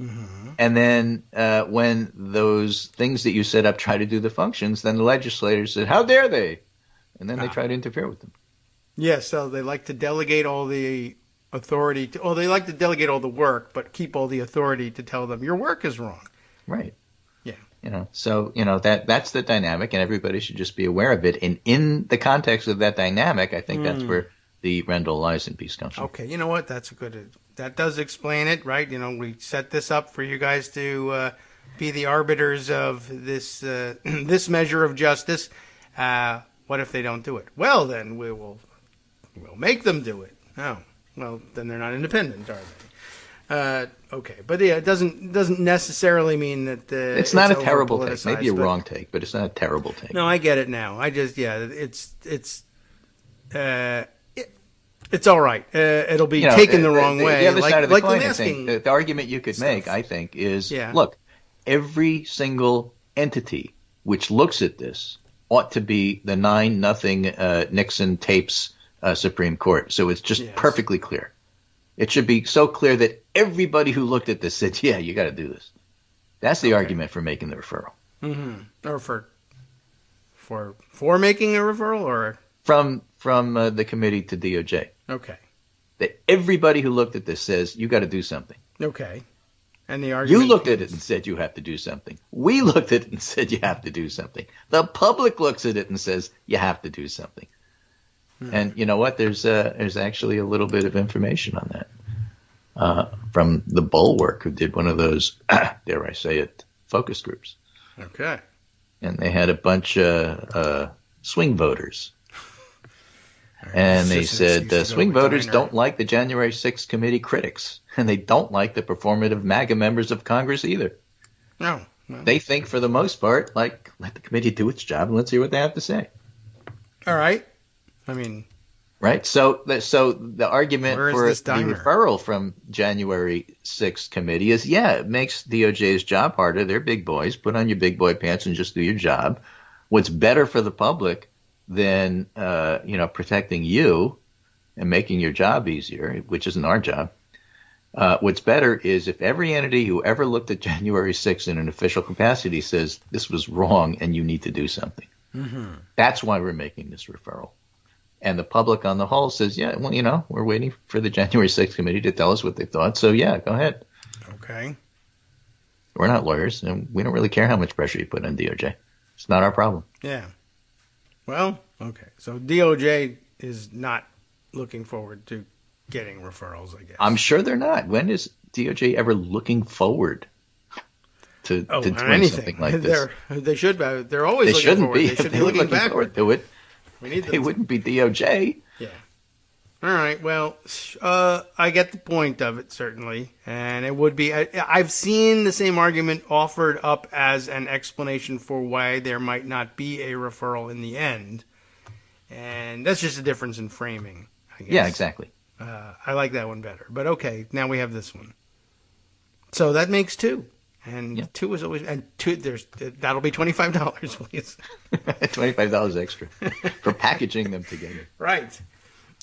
Mm-hmm. And then when those things that you set up try to do the functions, then the legislators said, how dare they? And then they try to interfere with them. Yeah, so they like to delegate all the authority. They like to delegate all the work, but keep all the authority to tell them your work is wrong. Right. Yeah. So that's the dynamic, and everybody should just be aware of it. And in the context of that dynamic, I think that's where the Rendell lies in Peace Council. Okay, you know what? That does explain it, right? We set this up for you guys to be the arbiters of this this measure of justice. What if they don't do it? Well, then we'll make them do it. Oh, well, then they're not independent, are they? Okay, but it doesn't necessarily mean that it's not a terrible take. Maybe a wrong take, but it's not a terrible take. No, I get it now. I just it's all right. It'll be taken the wrong way. The other side of the coin, I think, the argument you could make, I think, is, look, every single entity which looks at this ought to be the 9-0 Nixon tapes Supreme Court. So it's just perfectly clear. It should be so clear that everybody who looked at this said, yeah, you got to do this. That's the argument for making the referral. Mm-hmm. Or for making a referral, or from the committee to DOJ. Okay. That Everybody who looked at this says you got to do something. Okay. And the argument you looked at it and said you have to do something. We looked at it and said you have to do something. The public looks at it and says you have to do something. And you know what? There's actually a little bit of information on that from the Bulwark, who did one of those, dare I say it, focus groups. Okay. And they had a bunch of swing voters. And they said swing voters don't like the January 6th committee critics, and they don't like the performative MAGA members of Congress either. No. They think, for the most part, like, let the committee do its job and let's hear what they have to say. All right. I mean, right. So the argument for the referral from January 6th committee is, it makes DOJ's job harder. They're big boys. Put on your big boy pants and just do your job. What's better for the public than protecting you and making your job easier, which isn't our job. What's better is if every entity who ever looked at January 6th in an official capacity says this was wrong and you need to do something. Mm-hmm. That's why we're making this referral. And the public on the whole says, we're waiting for the January 6th committee to tell us what they thought. So, go ahead. Okay. We're not lawyers, and we don't really care how much pressure you put on DOJ. It's not our problem. Yeah. Well, okay. So DOJ is not looking forward to getting referrals, I guess. I'm sure they're not. When is DOJ ever looking forward to doing something like this? They should be. They're always looking forward. They should be looking backward. To it. It wouldn't be DOJ. Yeah. All right. Well, I get the point of it, certainly. And it would be. I've seen the same argument offered up as an explanation for why there might not be a referral in the end. And that's just a difference in framing, I guess. Yeah, exactly. I like that one better. But okay, now we have this one. So that makes two. And two is always, and two, that'll be $25, please. $25 extra for packaging them together. Right.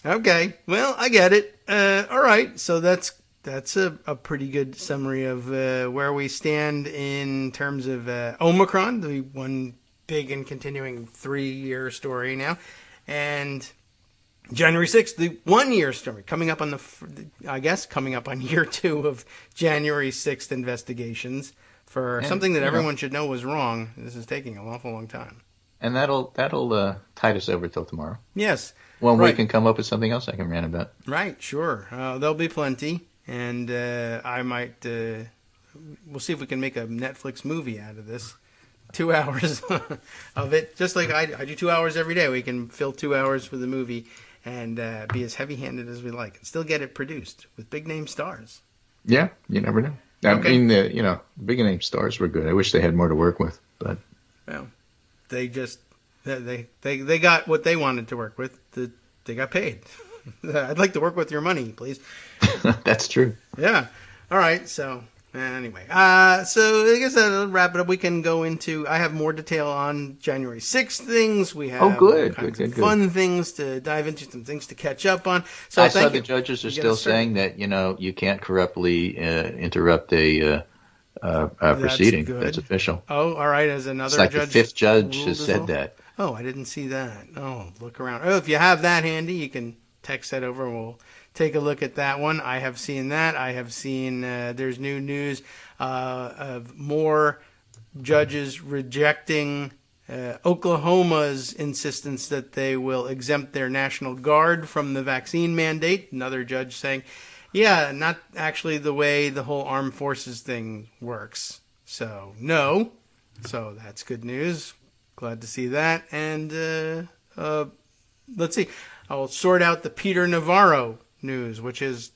Okay. Well, I get it. All right. So that's a pretty good summary of where we stand in terms of Omicron, the one big and continuing 3-year story now, and January 6th, the 1-year story, coming up on year 2 of January 6th investigations for something that everyone should know was wrong. This is taking an awful long time. And that'll tide us over till tomorrow. Yes. When we can come up with something else I can rant about. Right, sure. There'll be plenty. And I might, we'll see if we can make a Netflix movie out of this. 2 hours of it. Just like I do 2 hours every day. We can fill 2 hours for the movie and be as heavy-handed as we like, and still get it produced with big-name stars. Yeah, you never know. I mean, big-name stars were good. I wish they had more to work with, but well, they just they got what they wanted to work with. They got paid. I'd like to work with your money, please. That's true. Yeah. All right. So. Anyway, so I guess that'll wrap it up. We can go into. I have more detail on January 6th things. We have good. Fun things to dive into, some things to catch up on. So I saw the judges are still saying that you can't corruptly interrupt a proceeding. That's official. Oh, all right. As another judge, the 5th judge has said that. Oh, I didn't see that. Oh, look around. Oh, if you have that handy, you can text that over. We'll take a look at that one. I have seen that. I have seen there's new news of more judges rejecting Oklahoma's insistence that they will exempt their National Guard from the vaccine mandate. Another judge saying, not actually the way the whole armed forces thing works. So, no. So that's good news. Glad to see that. And let's see. I'll sort out the Peter Navarro news, which is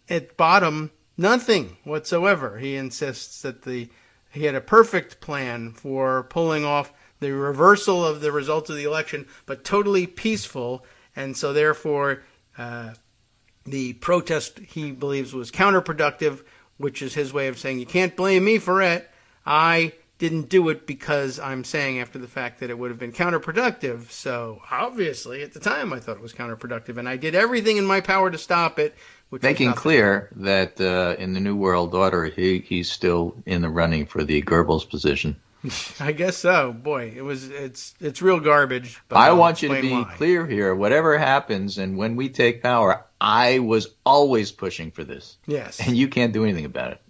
at bottom nothing whatsoever. He insists that he had a perfect plan for pulling off the reversal of the results of the election, but totally peaceful, and so therefore the protest he believes was counterproductive, which is his way of saying you can't blame me for it. I didn't do it because I'm saying after the fact that it would have been counterproductive. So obviously at the time I thought it was counterproductive, and I did everything in my power to stop it. Making clear that in the New World Order he's still in the running for the Goebbels position. I guess so. Boy, it's real garbage. But I want you to be clear here. Whatever happens, and when we take power, I was always pushing for this. Yes. And you can't do anything about it.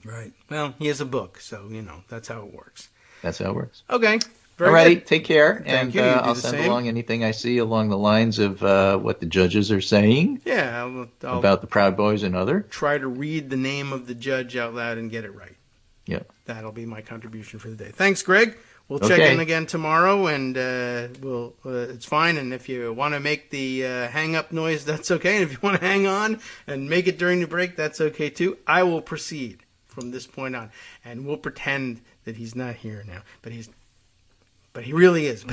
Right. Well, he has a book, so, that's how it works. That's how it works. Okay. Very Alrighty, good. take care. Thank you. You do I'll the send same. along anything I see along the lines of what the judges are saying Yeah. I'll about the Proud Boys and other. try to read the name of the judge out loud and get it right. Yeah. That'll be my contribution for the day. Thanks, Greg. We'll check in again tomorrow, and it's fine. And if you want to make the hang-up noise, that's okay. And if you want to hang on and make it during the break, that's okay, too. I will proceed from this point on, and we'll pretend that he's not here now. But he really is.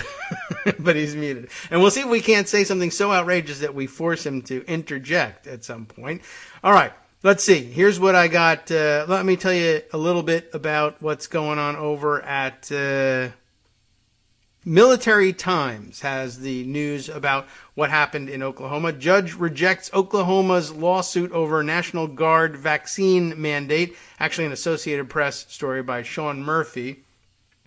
But he's muted. And we'll see if we can't say something so outrageous that we force him to interject at some point. All right. Let's see. Here's what I got. Let me tell you a little bit about what's going on over at Military Times. Has the news about what happened in Oklahoma. Judge rejects Oklahoma's lawsuit over National Guard vaccine mandate. Actually, an Associated Press story by Sean Murphy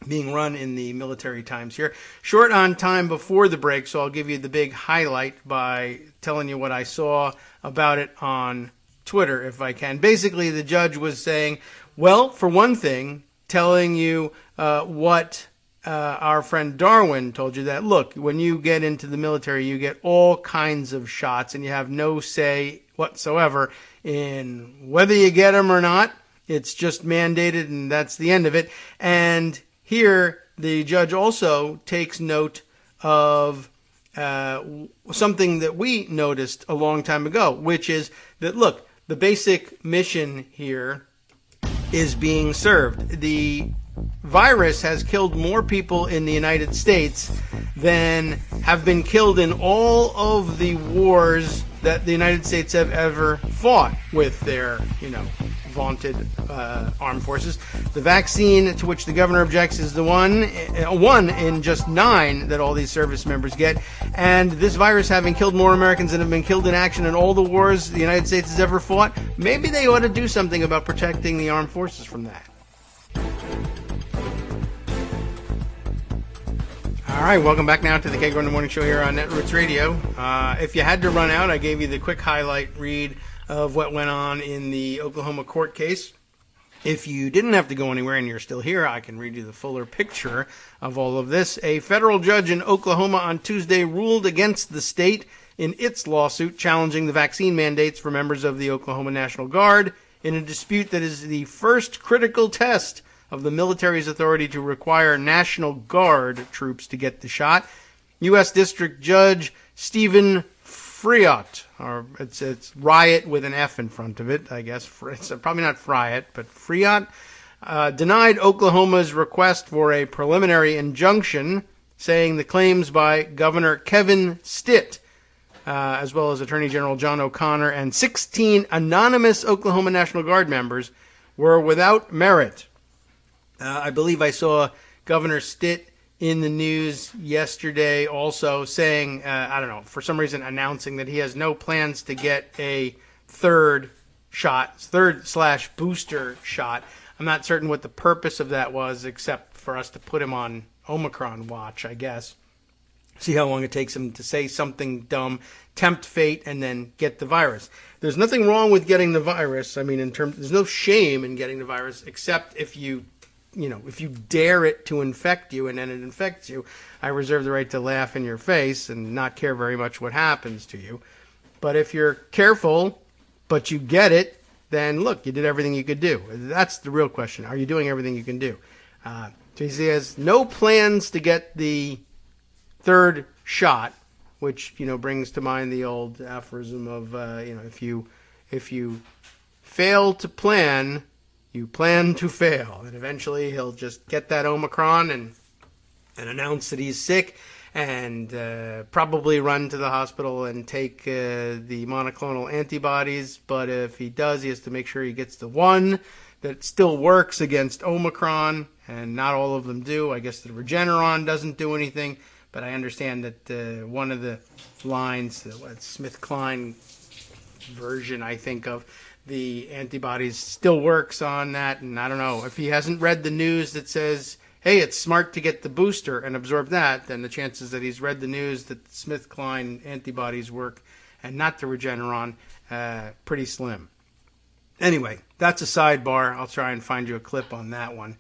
being run in the Military Times here. Short on time before the break, so I'll give you the big highlight by telling you what I saw about it on Twitter, if I can. Basically, the judge was saying, well, for one thing, telling you what our friend Darwin told you, that, look, when you get into the military, you get all kinds of shots, and you have no say whatsoever in whether you get them or not. It's just mandated, and that's the end of it. And here, the judge also takes note of something that we noticed a long time ago, which is that, look, the basic mission here is being served. The virus has killed more people in the United States than have been killed in all of the wars that the United States have ever fought with their, vaunted armed forces. The vaccine to which the governor objects is the one in just 9 that all these service members get. And this virus having killed more Americans than have been killed in action in all the wars the United States has ever fought, maybe they ought to do something about protecting the armed forces from that. All right, welcome back now to the Kagro in the Morning Show here on Netroots Radio. If you had to run out, I gave you the quick highlight read of what went on in the Oklahoma court case. If you didn't have to go anywhere and you're still here, I can read you the fuller picture of all of this. A federal judge in Oklahoma on Tuesday ruled against the state in its lawsuit challenging the vaccine mandates for members of the Oklahoma National Guard in a dispute that is the first critical test of the military's authority to require National Guard troops to get the shot. U.S. District Judge Stephen Friot, or it's Riot with an F in front of it, I guess. It's probably not Friot, but Friot, denied Oklahoma's request for a preliminary injunction, saying the claims by Governor Kevin Stitt, as well as Attorney General John O'Connor and 16 anonymous Oklahoma National Guard members, were without merit. I believe I saw Governor Stitt in the news yesterday also saying, for some reason announcing that he has no plans to get a third / booster shot. I'm not certain what the purpose of that was, except for us to put him on Omicron watch, I guess. See how long it takes him to say something dumb, tempt fate, and then get the virus. There's nothing wrong with getting the virus. I mean, there's no shame in getting the virus, except if you dare it to infect you and then it infects you. I reserve the right to laugh in your face and not care very much what happens to you. But if you're careful, but you get it, then look, you did everything you could do. That's the real question. Are you doing everything you can do? So he has no plans to get the third shot, which, brings to mind the old aphorism of, if you fail to plan, you plan to fail. And eventually he'll just get that Omicron and announce that he's sick and probably run to the hospital and take the monoclonal antibodies. But if he does, he has to make sure he gets the one that still works against Omicron, and not all of them do. I guess the Regeneron doesn't do anything, but I understand that one of the lines, the SmithKline version, I think, of the antibodies still works on that. And I don't know, if he hasn't read the news that says, hey, it's smart to get the booster and absorb that, then the chances that he's read the news that SmithKline antibodies work and not the Regeneron, pretty slim. Anyway, that's a sidebar. I'll try and find you a clip on that one.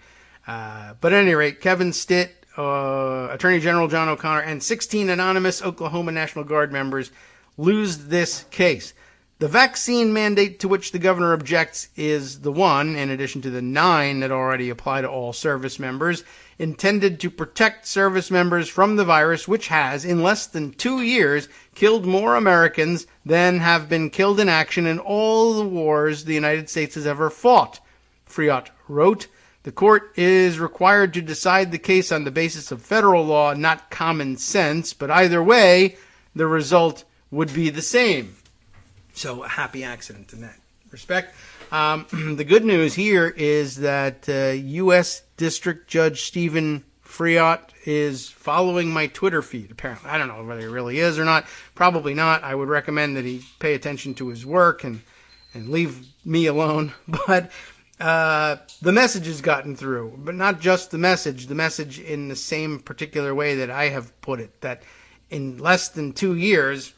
But at any rate, Kevin Stitt, Attorney General John O'Connor, and 16 anonymous Oklahoma National Guard members lose this case. The vaccine mandate to which the governor objects is the one, in addition to the 9 that already apply to all service members, intended to protect service members from the virus, which has, in less than 2 years, killed more Americans than have been killed in action in all the wars the United States has ever fought. Friot wrote, "The court is required to decide the case on the basis of federal law, not common sense, but either way, the result would be the same." So a happy accident in that respect. The good news here is that U.S. District Judge Stephen Friot is following my Twitter feed, apparently. I don't know whether he really is or not. Probably not. I would recommend that he pay attention to his work and leave me alone. But the message has gotten through. But not just the message in the same particular way that I have put it, that in less than 2 years,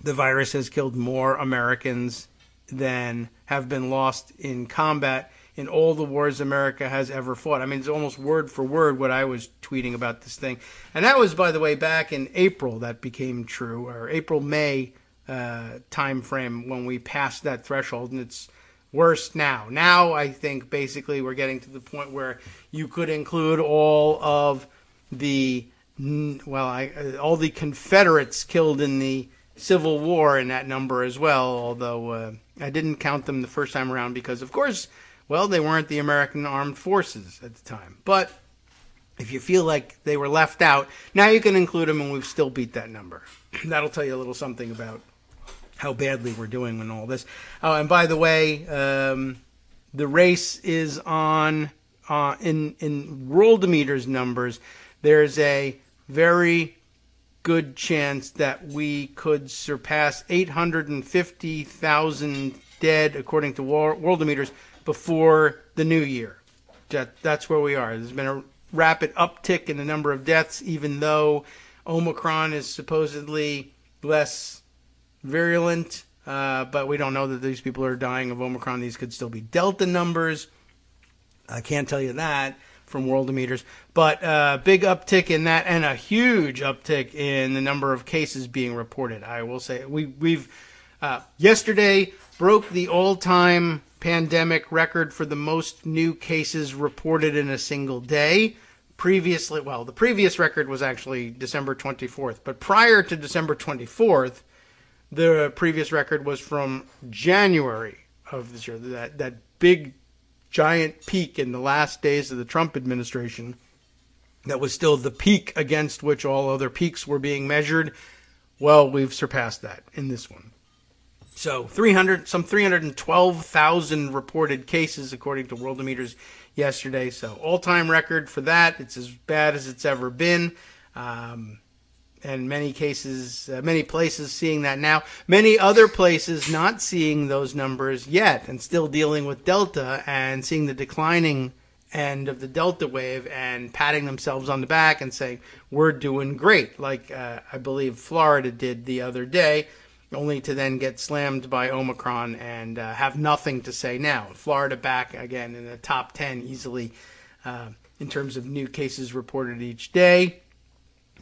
the virus has killed more Americans than have been lost in combat in all the wars America has ever fought. I mean, it's almost word for word what I was tweeting about this thing. And that was, by the way, back in April that became true, or April-May time frame when we passed that threshold, and it's worse now. Now, I think, basically, we're getting to the point where you could include all of the, all the Confederates killed in the Civil War in that number as well, although I didn't count them the first time around because, of course, well, they weren't the American Armed Forces at the time. But if you feel like they were left out, now you can include them and we've still beat that number. That'll tell you a little something about how badly we're doing in all this. Oh, and by the way, the race is on, in Worldometer's numbers, there's a very good chance that we could surpass 850,000 dead, according to Worldometers, before the new year. That's where we are. There's been a rapid uptick in the number of deaths, even though Omicron is supposedly less virulent, but we don't know that these people are dying of Omicron. These could still be Delta numbers. I can't tell you that from Worldometers, but big uptick in that and a huge uptick in the number of cases being reported. I will say we've yesterday broke the all-time pandemic record for the most new cases reported in a single day. Previously, well, the previous record was actually December 24th, but prior to December 24th, the previous record was from January of this year. That big giant peak in the last days of the Trump administration that was still the peak against which all other peaks were being measured. Well, we've surpassed that in this one. So some 312,000 reported cases according to Worldometers yesterday. So all-time record for that. It's as bad as it's ever been. And many cases, many places seeing that now. Many other places not seeing those numbers yet and still dealing with Delta and seeing the declining end of the Delta wave and patting themselves on the back and saying, we're doing great, like I believe Florida did the other day, only to then get slammed by Omicron and have nothing to say now. Florida back again in the top 10 easily in terms of new cases reported each day.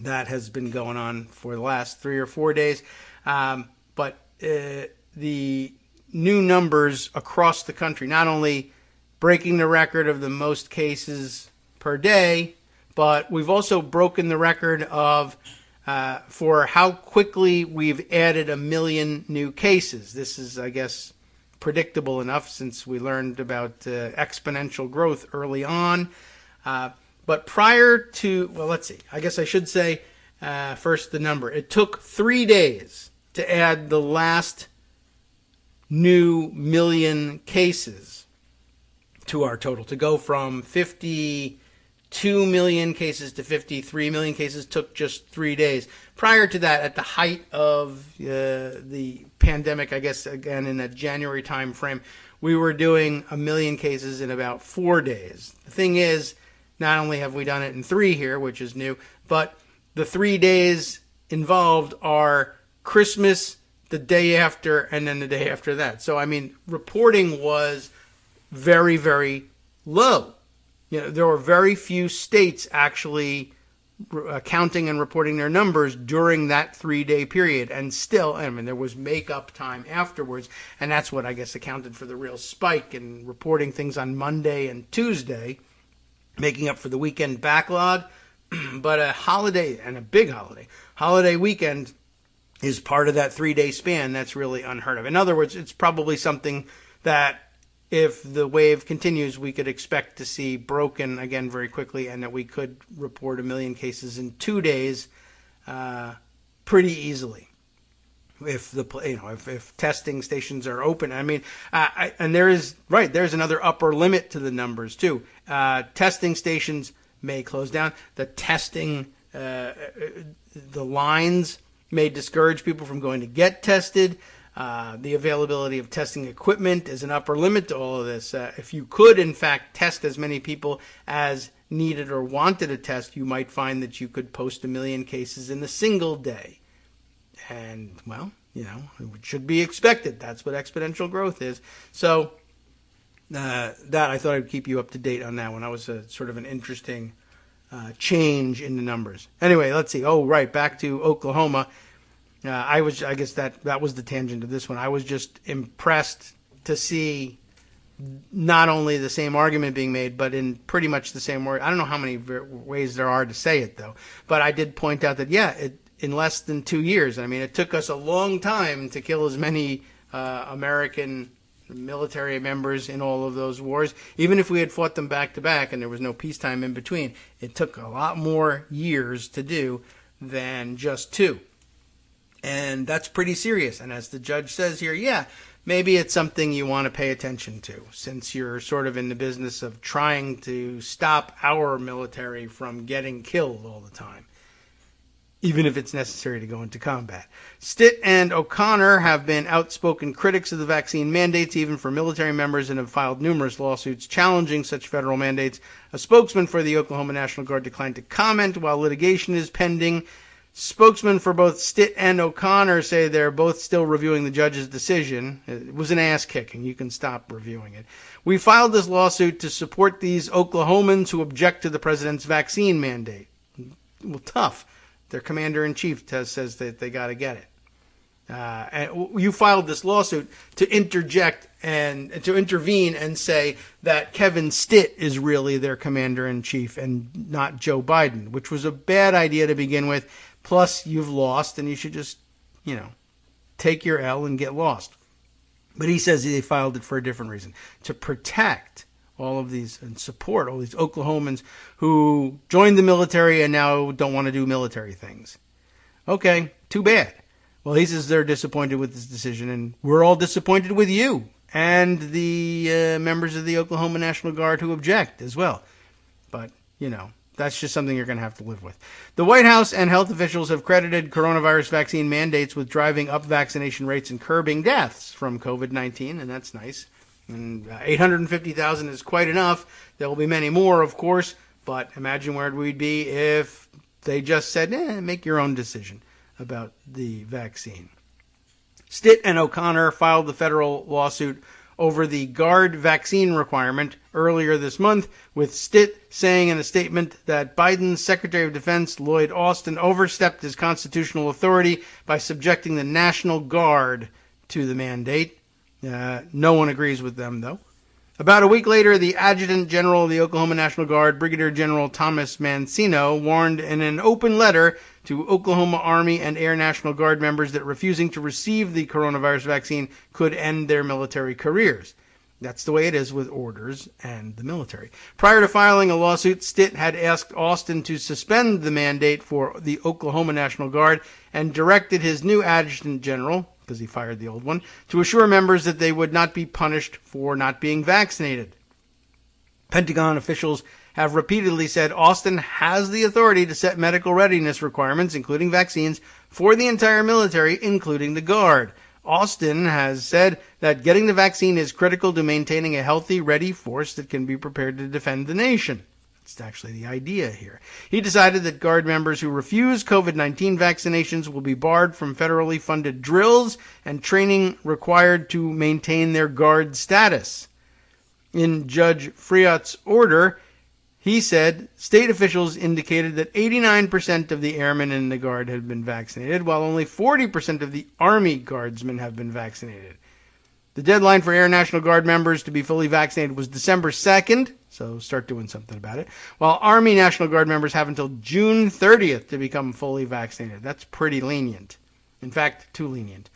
That has been going on for the last 3 or 4 days. But the new numbers across the country, not only breaking the record of the most cases per day, but we've also broken the record of for how quickly we've added 1 million new cases. This is, I guess, predictable enough since we learned about exponential growth early on. But prior to, well, let's see. I guess I should say first the number. It took 3 days to add the last new 1 million cases to our total. To go from 52 million cases to 53 million cases took just 3 days. Prior to that, at the height of the pandemic, I guess, again, in that January time frame, we were doing 1 million cases in about 4 days. The thing is, not only have we done it in 3 here, which is new, but the 3 days involved are Christmas, the day after, and then the day after that. So, I mean, reporting was very, very low. There were very few states actually counting and reporting their numbers during that 3-day period. And still, I mean, there was make-up time afterwards, and that's what I guess accounted for the real spike in reporting things on Monday and Tuesday, making up for the weekend backlog. But a holiday, and a big holiday weekend is part of that 3-day span. That's really unheard of. In other words, it's probably something that if the wave continues, we could expect to see broken again very quickly, and that we could report 1 million cases in 2 days pretty easily. If testing stations are open. I mean, and there's another upper limit to the numbers too. Testing stations may close down. The testing, the lines may discourage people from going to get tested. The availability of testing equipment is an upper limit to all of this. If you could, in fact, test as many people as needed or wanted a test, you might find that you could post 1 million cases in a single day. And, well, it should be expected. That's what exponential growth is. So that I thought I'd keep you up to date on that one. That was sort of an interesting change in the numbers. Anyway, let's see. Oh, right, back to Oklahoma. I guess that was the tangent of this one. I was just impressed to see not only the same argument being made, but in pretty much the same way. I don't know how many ways there are to say it, though. But I did point out that, in less than 2 years, I mean, it took us a long time to kill as many American military members in all of those wars. Even if we had fought them back to back and there was no peacetime in between, it took a lot more years to do than just 2. And that's pretty serious. And as the judge says here, maybe it's something you want to pay attention to, since you're sort of in the business of trying to stop our military from getting killed all the time, even if it's necessary to go into combat. Stitt and O'Connor have been outspoken critics of the vaccine mandates, even for military members, and have filed numerous lawsuits challenging such federal mandates. A spokesman for the Oklahoma National Guard declined to comment while litigation is pending. Spokesmen for both Stitt and O'Connor say they're both still reviewing the judge's decision. It was an ass-kicking. You can stop reviewing it. We filed this lawsuit to support these Oklahomans who object to the president's vaccine mandate. Well, tough. Their commander-in-chief says that they got to get it. And you filed this lawsuit to interject and to intervene and say that Kevin Stitt is really their commander-in-chief and not Joe Biden, which was a bad idea to begin with. Plus, you've lost, and you should just, take your L and get lost. But he says they filed it for a different reason, to protect all of these and support all these Oklahomans who joined the military and now don't want to do military things. Okay, too bad. Well, he says they're disappointed with this decision, and we're all disappointed with you and the members of the Oklahoma National Guard who object as well. But, that's just something you're going to have to live with. The White House and health officials have credited coronavirus vaccine mandates with driving up vaccination rates and curbing deaths from COVID-19, and that's nice. And 850,000 is quite enough. There will be many more, of course, but imagine where we'd be if they just said, make your own decision about the vaccine. Stitt and O'Connor filed the federal lawsuit over the Guard vaccine requirement earlier this month, with Stitt saying in a statement that Biden's Secretary of Defense, Lloyd Austin, overstepped his constitutional authority by subjecting the National Guard to the mandate. No one agrees with them, though. About a week later, the Adjutant General of the Oklahoma National Guard, Brigadier General Thomas Mancino, warned in an open letter to Oklahoma Army and Air National Guard members that refusing to receive the coronavirus vaccine could end their military careers. That's the way it is with orders and the military. Prior to filing a lawsuit, Stitt had asked Austin to suspend the mandate for the Oklahoma National Guard and directed his new Adjutant General, because he fired the old one, to assure members that they would not be punished for not being vaccinated. Pentagon officials have repeatedly said Austin has the authority to set medical readiness requirements, including vaccines, for the entire military, including the Guard. Austin has said that getting the vaccine is critical to maintaining a healthy, ready force that can be prepared to defend the nation. That's actually the idea here. He decided that Guard members who refuse COVID-19 vaccinations will be barred from federally funded drills and training required to maintain their Guard status. In Judge Friot's order, he said state officials indicated that 89% of the airmen in the Guard had been vaccinated, while only 40% of the Army Guardsmen have been vaccinated. The deadline for Air National Guard members to be fully vaccinated was December 2nd, so start doing something about it, while Army National Guard members have until June 30th to become fully vaccinated. That's pretty lenient. In fact, too lenient.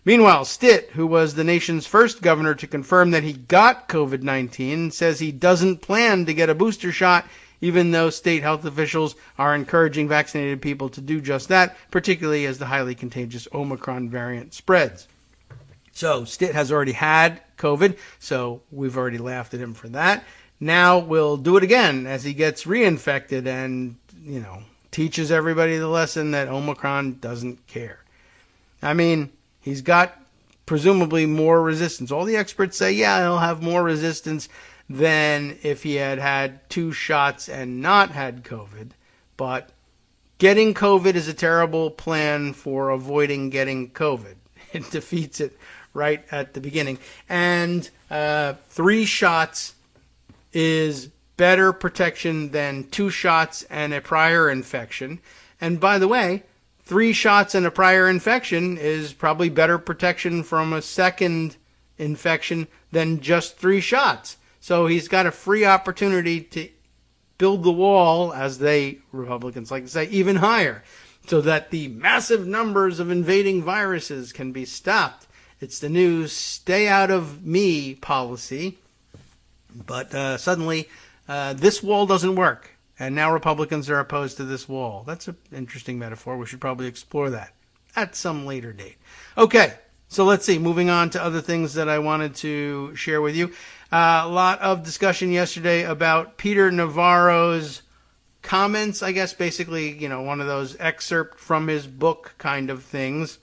Meanwhile, Stitt, who was the nation's first governor to confirm that he got COVID-19, says he doesn't plan to get a booster shot, even though state health officials are encouraging vaccinated people to do just that, particularly as the highly contagious Omicron variant spreads. So Stitt has already had COVID, so we've already laughed at him for that. Now we'll do it again as he gets reinfected and, teaches everybody the lesson that Omicron doesn't care. I mean, he's got presumably more resistance. All the experts say, yeah, he'll have more resistance than if he had had 2 shots and not had COVID. But getting COVID is a terrible plan for avoiding getting COVID. It defeats it right at the beginning. And 3 shots is better protection than 2 shots and a prior infection. And by the way, 3 shots and a prior infection is probably better protection from a second infection than just 3 shots. So he's got a free opportunity to build the wall, as Republicans like to say, even higher, so that the massive numbers of invading viruses can be stopped. It's the new stay out of me policy. But suddenly, this wall doesn't work. And now Republicans are opposed to this wall. That's an interesting metaphor. We should probably explore that at some later date. Okay, so let's see. Moving on to other things that I wanted to share with you. A lot of discussion yesterday about Peter Navarro's comments, I guess, basically, one of those excerpt from his book kind of things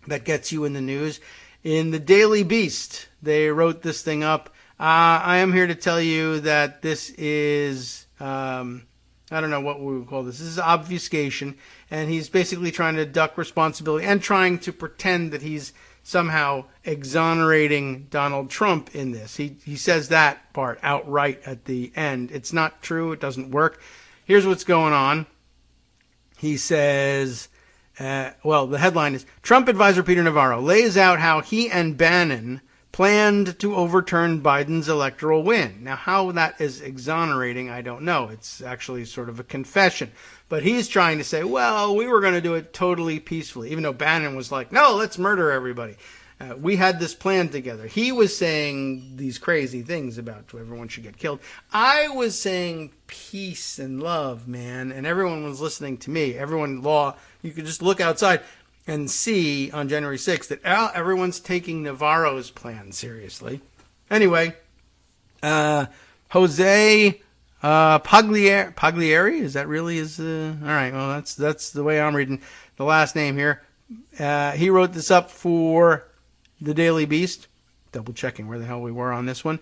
that gets you in the news. In the Daily Beast, they wrote this thing up. I am here to tell you that this is, I don't know what we would call this. This is obfuscation, and he's basically trying to duck responsibility and trying to pretend that he's somehow exonerating Donald Trump in this. He says that part outright at the end. It's not true. It doesn't work. Here's what's going on. He says, the headline is, Trump advisor Peter Navarro lays out how he and Bannon planned to overturn Biden's electoral win. Now, how that is exonerating, I don't know. It's actually sort of a confession. But he's trying to say, well, we were going to do it totally peacefully, even though Bannon was like, no, let's murder everybody. We had this plan together. He was saying these crazy things about everyone should get killed. I was saying peace and love, man, and everyone was listening to me. You could just look outside and see on January 6th that everyone's taking Navarro's plan seriously. Anyway, Jose Pagliari, is that really his? All right, well, that's the way I'm reading the last name here. He wrote this up for the Daily Beast. Double checking where the hell we were on this one.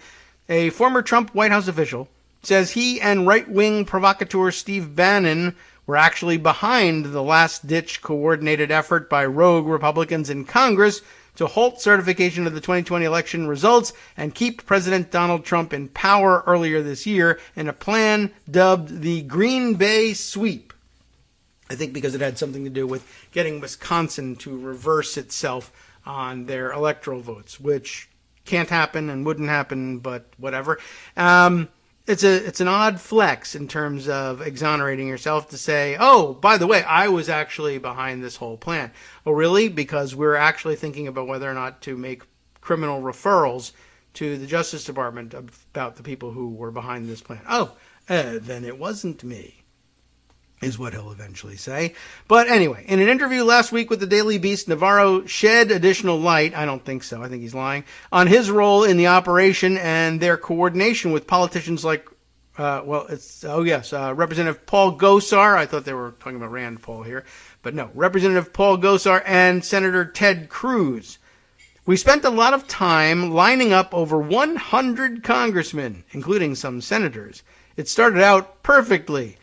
A former Trump White House official says he and right-wing provocateur Steve Bannon were actually behind the last-ditch coordinated effort by rogue Republicans in Congress to halt certification of the 2020 election results and keep President Donald Trump in power earlier this year in a plan dubbed the Green Bay Sweep. I think because it had something to do with getting Wisconsin to reverse itself on their electoral votes, which can't happen and wouldn't happen, but whatever. It's an odd flex in terms of exonerating yourself to say, oh, by the way, I was actually behind this whole plan. Oh, really? Because we're actually thinking about whether or not to make criminal referrals to the Justice Department about the people who were behind this plan. Oh, then it wasn't me, is what he'll eventually say. But anyway, in an interview last week with the Daily Beast, Navarro shed additional light, I don't think so, I think he's lying, on his role in the operation and their coordination with politicians like, Representative Paul Gosar. I thought they were talking about Rand Paul here, but no, Representative Paul Gosar and Senator Ted Cruz. We spent a lot of time lining up over 100 congressmen, including some senators, It started out perfectly.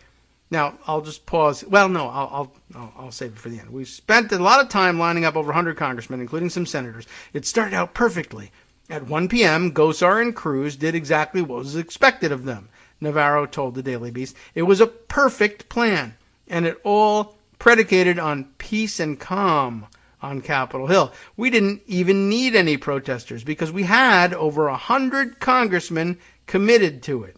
Now, I'll just pause. Well, no, I'll save it for the end. We spent a lot of time lining up over 100 congressmen, including some senators. It started out perfectly. At 1 p.m., Gosar and Cruz did exactly what was expected of them, Navarro told the Daily Beast. It was a perfect plan, and it all predicated on peace and calm on Capitol Hill. We didn't even need any protesters because we had over 100 congressmen committed to it.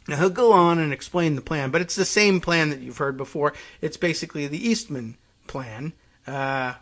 Now, he'll go on and explain the plan, but it's the same plan that you've heard before. It's basically the Eastman plan,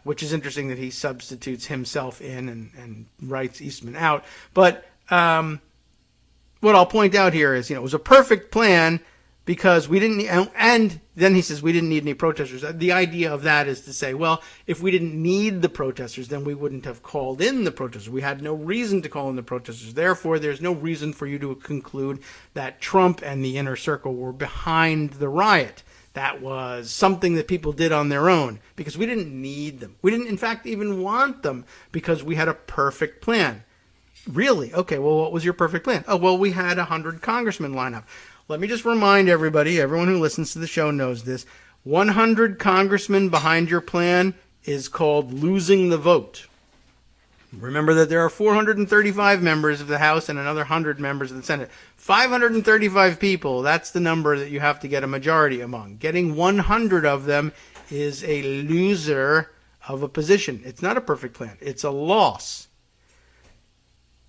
which is interesting that he substitutes himself in and writes Eastman out. But what I'll point out here is, it was a perfect plan because we didn't, and then he says we didn't need any protesters. The idea of that is to say, well, if we didn't need the protesters, then we wouldn't have called in the protesters. We had no reason to call in the protesters. Therefore, there's no reason for you to conclude that Trump and the inner circle were behind the riot. That was something that people did on their own because we didn't need them. We didn't, in fact, even want them because we had a perfect plan. Really? Okay, well, what was your perfect plan? Oh, well, we had 100 congressmen line up. Let me just remind everybody, everyone who listens to the show knows this, 100 congressmen behind your plan is called losing the vote. Remember that there are 435 members of the House and another 100 members of the Senate. 535 people, that's the number that you have to get a majority among. Getting 100 of them is a loser of a position. It's not a perfect plan. It's a loss.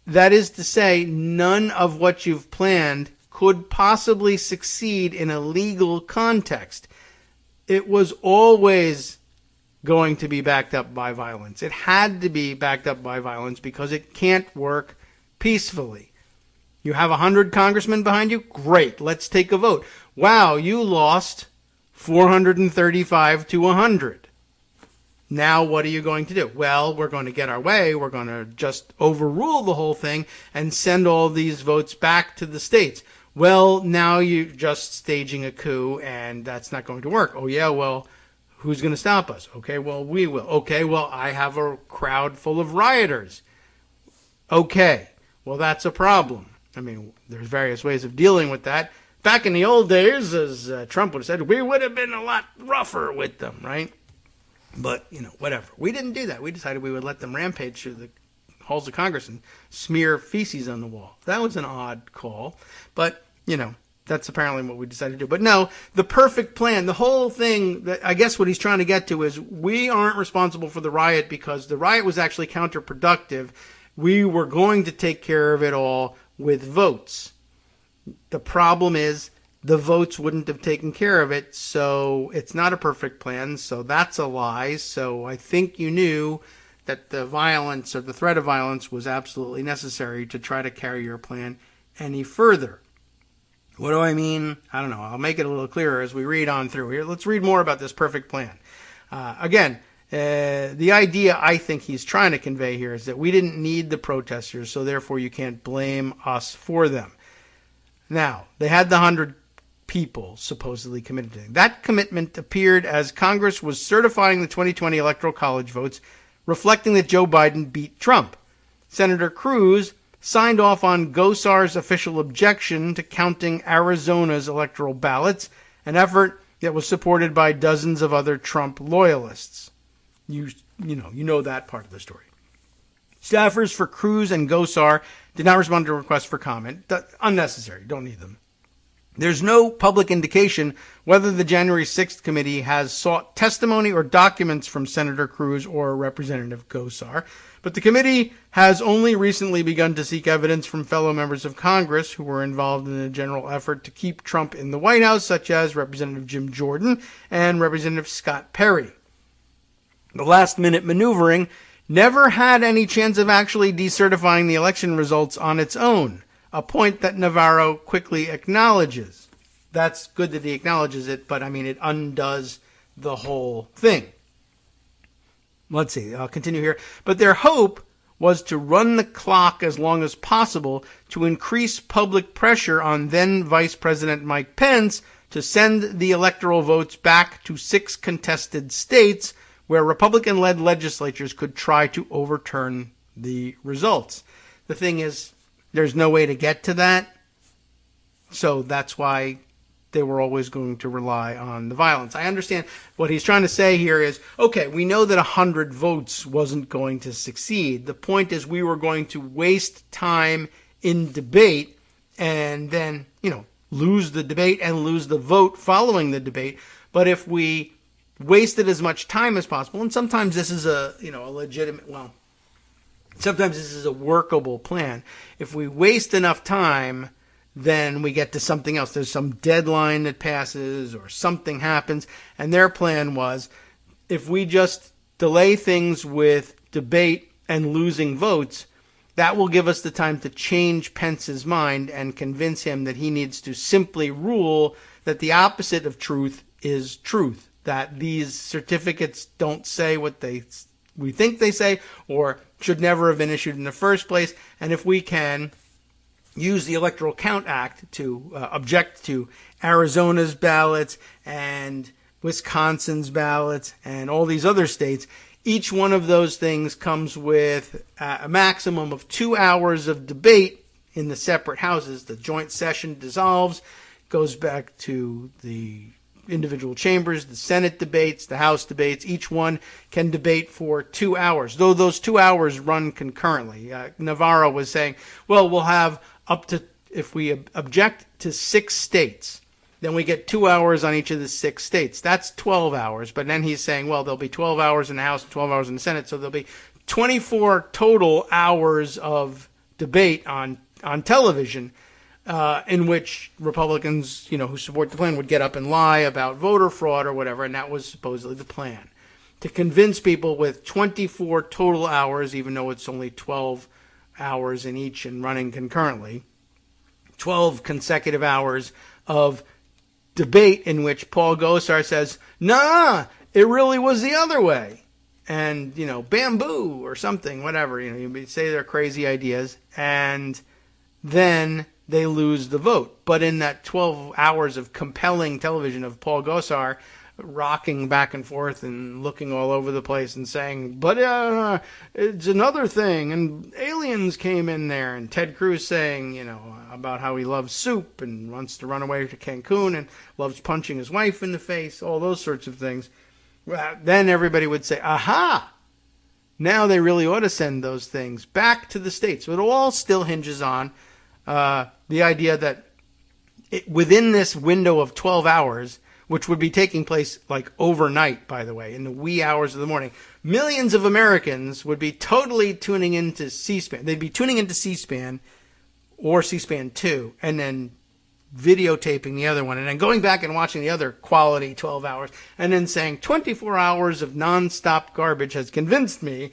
That is to say, none of what you've planned could possibly succeed in a legal context. It was always going to be backed up by violence. It had to be backed up by violence because it can't work peacefully. You have 100 congressmen behind you? Great, let's take a vote. Wow, you lost 435 to 100. Now what are you going to do? Well, we're going to get our way. We're going to just overrule the whole thing and send all these votes back to the states. Well, now you're just staging a coup, and that's not going to work. Oh, yeah, well, who's going to stop us? Okay, well, we will. Okay, well, I have a crowd full of rioters. Okay, well, that's a problem. I mean, there's various ways of dealing with that. Back in the old days, as Trump would have said, we would have been a lot rougher with them, right? But, whatever. We didn't do that. We decided we would let them rampage through the halls of Congress and smear feces on the wall. That was an odd call. But, that's apparently what we decided to do. But no, the perfect plan, the whole thing, I guess what he's trying to get to is we aren't responsible for the riot because the riot was actually counterproductive. We were going to take care of it all with votes. The problem is the votes wouldn't have taken care of it, so it's not a perfect plan, so that's a lie. So I think you knew that the violence or the threat of violence was absolutely necessary to try to carry your plan any further. What do I mean? I don't know. I'll make it a little clearer as we read on through here. Let's read more about this perfect plan. The idea I think he's trying to convey here is that we didn't need the protesters, so therefore you can't blame us for them. Now, they had the 100 people supposedly committed to it. That commitment appeared as Congress was certifying the 2020 Electoral College votes, reflecting that Joe Biden beat Trump. Senator Cruz signed off on Gosar's official objection to counting Arizona's electoral ballots, an effort that was supported by dozens of other Trump loyalists. You know that part of the story. Staffers for Cruz and Gosar did not respond to requests for comment. Unnecessary. Don't need them. There's no public indication whether the January 6th committee has sought testimony or documents from Senator Cruz or Representative Gosar, but the committee has only recently begun to seek evidence from fellow members of Congress who were involved in a general effort to keep Trump in the White House, such as Representative Jim Jordan and Representative Scott Perry. The last-minute maneuvering never had any chance of actually decertifying the election results on its own, a point that Navarro quickly acknowledges. That's good that he acknowledges it, but it undoes the whole thing. Let's see, I'll continue here. But their hope was to run the clock as long as possible to increase public pressure on then Vice President Mike Pence to send the electoral votes back to 6 contested states where Republican-led legislatures could try to overturn the results. The thing is, there's no way to get to that. So that's why they were always going to rely on the violence. I understand what he's trying to say here is, okay, we know that 100 votes wasn't going to succeed. The point is we were going to waste time in debate and then, lose the debate and lose the vote following the debate. But if we wasted as much time as possible, and sometimes this is a legitimate, sometimes this is a workable plan. If we waste enough time, then we get to something else. There's some deadline that passes or something happens. And their plan was, if we just delay things with debate and losing votes, that will give us the time to change Pence's mind and convince him that he needs to simply rule that the opposite of truth is truth, that these certificates don't say what we think they say or should never have been issued in the first place. And if we can use the Electoral Count Act to object to Arizona's ballots and Wisconsin's ballots and all these other states, each one of those things comes with a maximum of 2 hours of debate in the separate houses. The joint session dissolves, goes back to the individual chambers, the Senate debates, the House debates. Each one can debate for 2 hours, though those 2 hours run concurrently. Navarro was saying, well, we'll have up to, if we object to 6 states, then we get 2 hours on each of the 6 states. That's 12 hours. But then he's saying, well, there'll be 12 hours in the House and 12 hours in the Senate, so there'll be 24 total hours of debate on television, in which Republicans, who support the plan would get up and lie about voter fraud or whatever, and that was supposedly the plan. To convince people with 24 total hours, even though it's only 12 hours in each and running concurrently, 12 consecutive hours of debate in which Paul Gosar says, nah, it really was the other way. And, bamboo or something, whatever, you say they're crazy ideas, and then they lose the vote. But in that 12 hours of compelling television of Paul Gosar rocking back and forth and looking all over the place and saying, but it's another thing, and aliens came in there, and Ted Cruz saying, about how he loves soup and wants to run away to Cancun and loves punching his wife in the face, all those sorts of things. Well, then everybody would say, aha, now they really ought to send those things back to the states. But it all still hinges on the idea that within this window of 12 hours, which would be taking place like overnight, by the way, in the wee hours of the morning, millions of Americans would be totally tuning into C-SPAN. They'd be tuning into C-SPAN or C-SPAN 2 and then videotaping the other one and then going back and watching the other quality 12 hours and then saying 24 hours of nonstop garbage has convinced me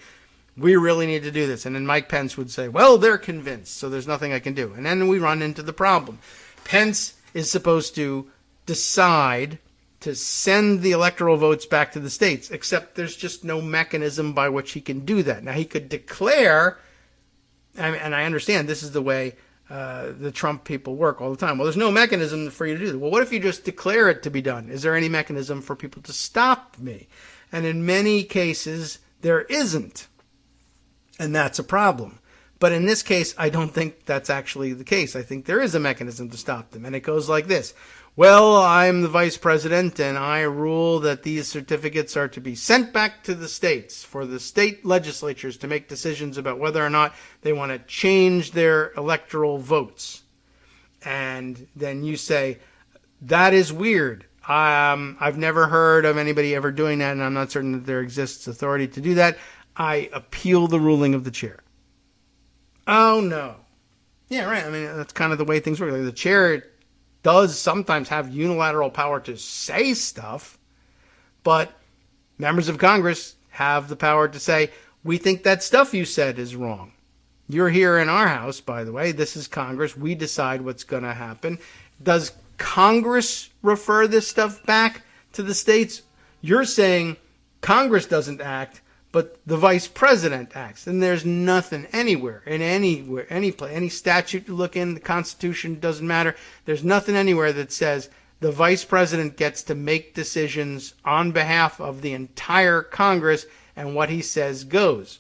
we really need to do this. And then Mike Pence would say, well, they're convinced, so there's nothing I can do. And then we run into the problem. Pence is supposed to decide to send the electoral votes back to the states, except there's just no mechanism by which he can do that. Now, he could declare, and I understand this is the way the Trump people work all the time. Well, there's no mechanism for you to do that. Well, what if you just declare it to be done? Is there any mechanism for people to stop me? And in many cases, there isn't. And that's a problem. But in this case, I don't think that's actually the case. I think there is a mechanism to stop them. And it goes like this. Well, I'm the vice president, and I rule that these certificates are to be sent back to the states for the state legislatures to make decisions about whether or not they want to change their electoral votes. And then you say, that is weird. I've never heard of anybody ever doing that, and I'm not certain that there exists authority to do that. I appeal the ruling of the chair. Oh, no. Yeah, right. I mean, that's kind of the way things work. Like the chair does sometimes have unilateral power to say stuff, but members of Congress have the power to say, we think that stuff you said is wrong. You're here in our house, by the way. This is Congress. We decide what's going to happen. Does Congress refer this stuff back to the states? You're saying Congress doesn't act, but the vice president acts. And there's nothing anywhere, in anywhere, any place, any statute you look in, the Constitution, doesn't matter. There's nothing anywhere that says the vice president gets to make decisions on behalf of the entire Congress, and what he says goes.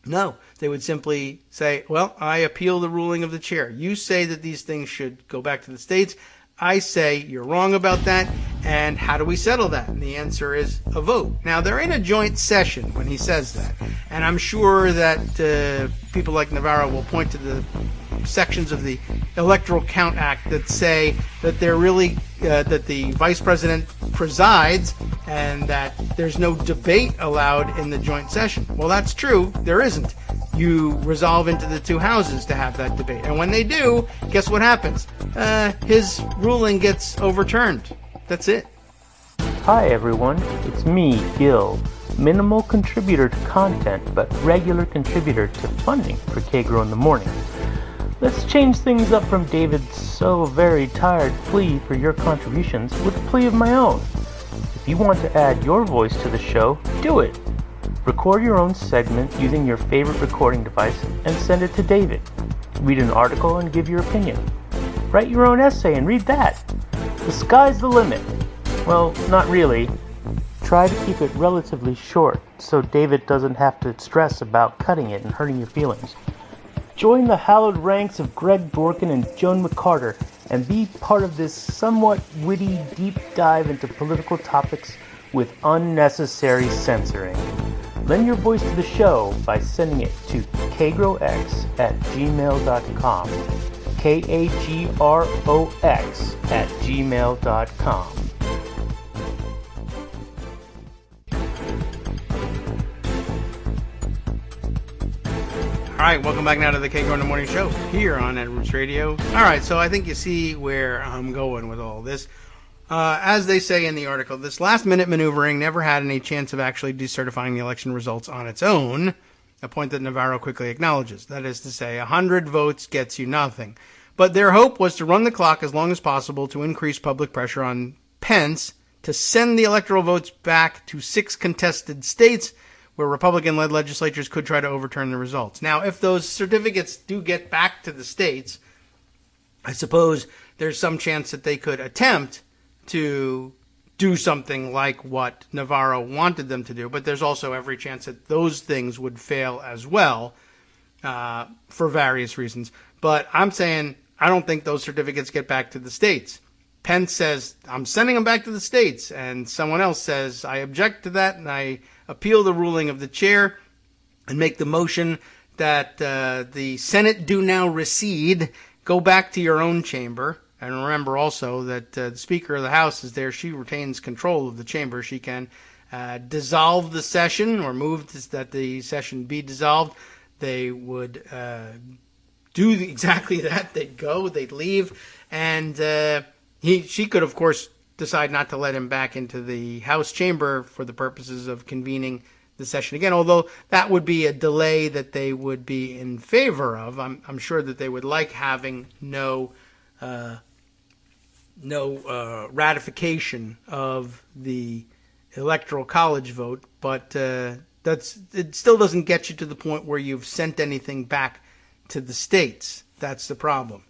No, they would simply say, well, I appeal the ruling of the chair. You say that these things should go back to the states. I say you're wrong about that, and how do we settle that? And the answer is a vote. Now, they're in a joint session when he says that, and I'm sure that people like Navarro will point to the sections of the Electoral Count Act that say that they're really that the vice president presides and that there's no debate allowed in the joint session. Well, that's true. There isn't. You resolve into the two houses to have that debate. And when they do, guess what happens? His ruling gets overturned. That's it. Hi everyone, it's me, Gil. Minimal contributor to content, but regular contributor to funding for Kagro in the morning. Let's change things up from David's so very tired plea for your contributions with a plea of my own. If you want to add your voice to the show, do it. Record your own segment using your favorite recording device and send it to David. Read an article and give your opinion. Write your own essay and read that. The sky's the limit. Well, not really. Try to keep it relatively short so David doesn't have to stress about cutting it and hurting your feelings. Join the hallowed ranks of Greg Dworkin and Joan McCarter and be part of this somewhat witty deep dive into political topics with unnecessary censoring. Lend your voice to the show by sending it to kagrox@gmail.com. KAGROX@gmail.com. All right, welcome back now to the Kagro in the Morning Show here on Ed Roots Radio. All right, so I think you see where I'm going with all this. As they say in the article, this last-minute maneuvering never had any chance of actually decertifying the election results on its own, a point that Navarro quickly acknowledges. That is to say, 100 votes gets you nothing. But their hope was to run the clock as long as possible to increase public pressure on Pence to send the electoral votes back to 6 contested states where Republican-led legislatures could try to overturn the results. Now, if those certificates do get back to the states, I suppose there's some chance that they could attempt to do something like what Navarro wanted them to do, but there's also every chance that those things would fail as well for various reasons. But I'm saying I don't think those certificates get back to the states. Pence says, I'm sending them back to the states, and someone else says, I object to that, and I appeal the ruling of the chair and make the motion that the Senate do now recede, go back to your own chamber. And remember also that the Speaker of the House is there. She retains control of the chamber. She can dissolve the session or move that the session be dissolved. They would do exactly that. They'd go, they'd leave, and she could, of course, decide not to let him back into the House chamber for the purposes of convening the session again, although that would be a delay that they would be in favor of. I'm sure that they would like having no ratification of the Electoral College vote, but it still doesn't get you to the point where you've sent anything back to the states. That's the problem.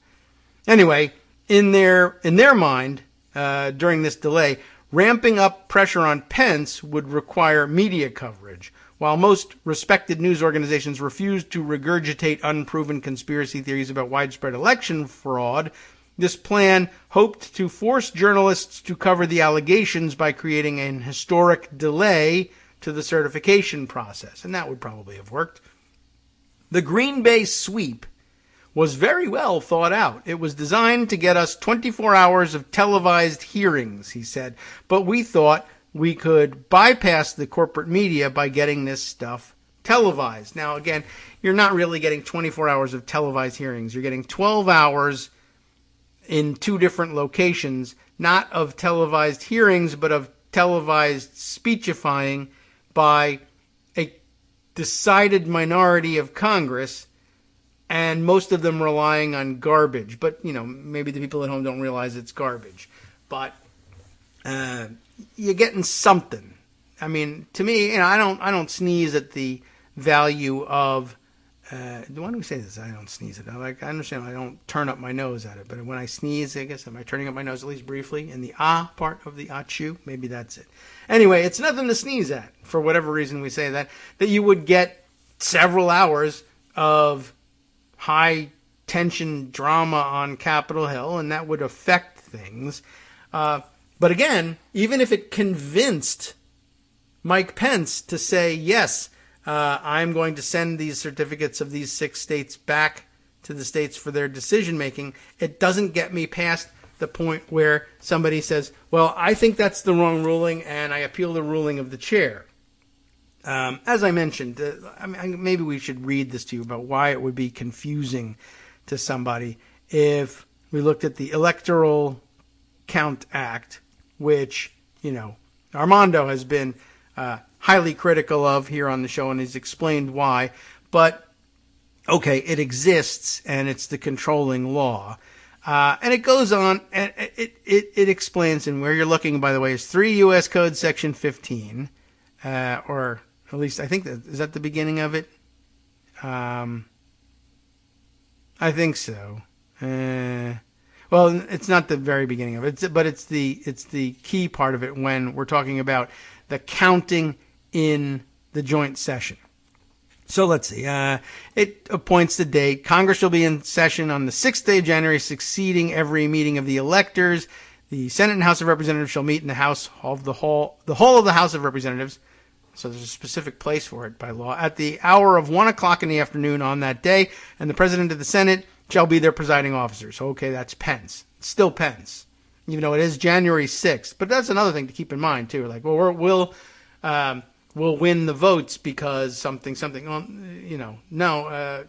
Anyway, in their mind, during this delay, ramping up pressure on Pence would require media coverage. While most respected news organizations refused to regurgitate unproven conspiracy theories about widespread election fraud, this plan hoped to force journalists to cover the allegations by creating an historic delay to the certification process, and that would probably have worked. The Green Bay sweep was very well thought out. It was designed to get us 24 hours of televised hearings, he said, but we thought we could bypass the corporate media by getting this stuff televised. Now, again, you're not really getting 24 hours of televised hearings. You're getting 12 hours in 2 different locations, not of televised hearings, but of televised speechifying by a decided minority of Congress, and most of them relying on garbage. But, maybe the people at home don't realize it's garbage. But you're getting something. I mean, to me, I don't sneeze at the value of. Why do we say this? I don't sneeze at it. I understand. I don't turn up my nose at it. But when I sneeze, I guess, am I turning up my nose at least briefly in the ah part of the achoo? Maybe that's it. Anyway, it's nothing to sneeze at. For whatever reason we say that you would get several hours of high tension drama on Capitol Hill, and that would affect things. But again, even if it convinced Mike Pence to say, yes, I'm going to send these certificates of these 6 states back to the states for their decision making, it doesn't get me past the point where somebody says, well, I think that's the wrong ruling and I appeal the ruling of the chair. As I mentioned, maybe we should read this to you about why it would be confusing to somebody if we looked at the Electoral Count Act, which, Armando has been highly critical of here on the show and has explained why. But, okay, it exists and it's the controlling law. And it goes on, and it explains, and where you're looking, by the way, is 3 U.S. Code Section 15, or at least I think is that the beginning of it? I think so. Well, it's not the very beginning of it, but it's the key part of it when we're talking about the counting in the joint session. So let's see. It appoints the date. Congress shall be in session on the 6th day of January, succeeding every meeting of the electors. The Senate and House of Representatives shall meet in the hall of the House of Representatives. So there's a specific place for it by law at the hour of 1 o'clock in the afternoon on that day, and the President of the Senate shall be their presiding officer. So okay, that's Pence. It's still Pence, even though it is January 6th. But that's another thing to keep in mind too. Like, well, we'll win the votes because something. Well, no,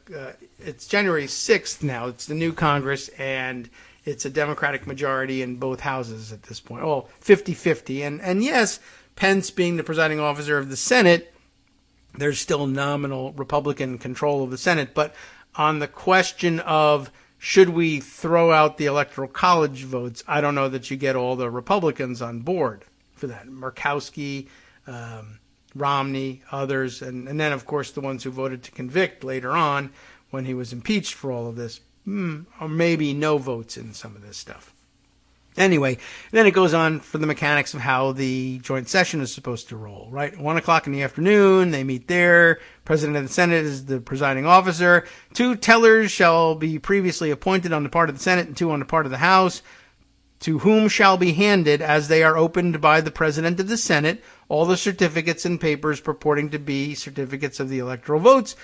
it's January 6th now. It's the new Congress, and it's a Democratic majority in both houses at this point. Oh, 50-50. And yes, Pence being the presiding officer of the Senate, there's still nominal Republican control of the Senate. But on the question of should we throw out the Electoral College votes, I don't know that you get all the Republicans on board for that. Murkowski, Romney, others, and then, of course, the ones who voted to convict later on when he was impeached for all of this, or maybe no votes in some of this stuff. Anyway, then it goes on for the mechanics of how the joint session is supposed to roll, right? 1 o'clock in the afternoon, they meet there. President of the Senate is the presiding officer. 2 tellers shall be previously appointed on the part of the Senate and 2 on the part of the House, to whom shall be handed, as they are opened by the President of the Senate, all the certificates and papers purporting to be certificates of the electoral votes.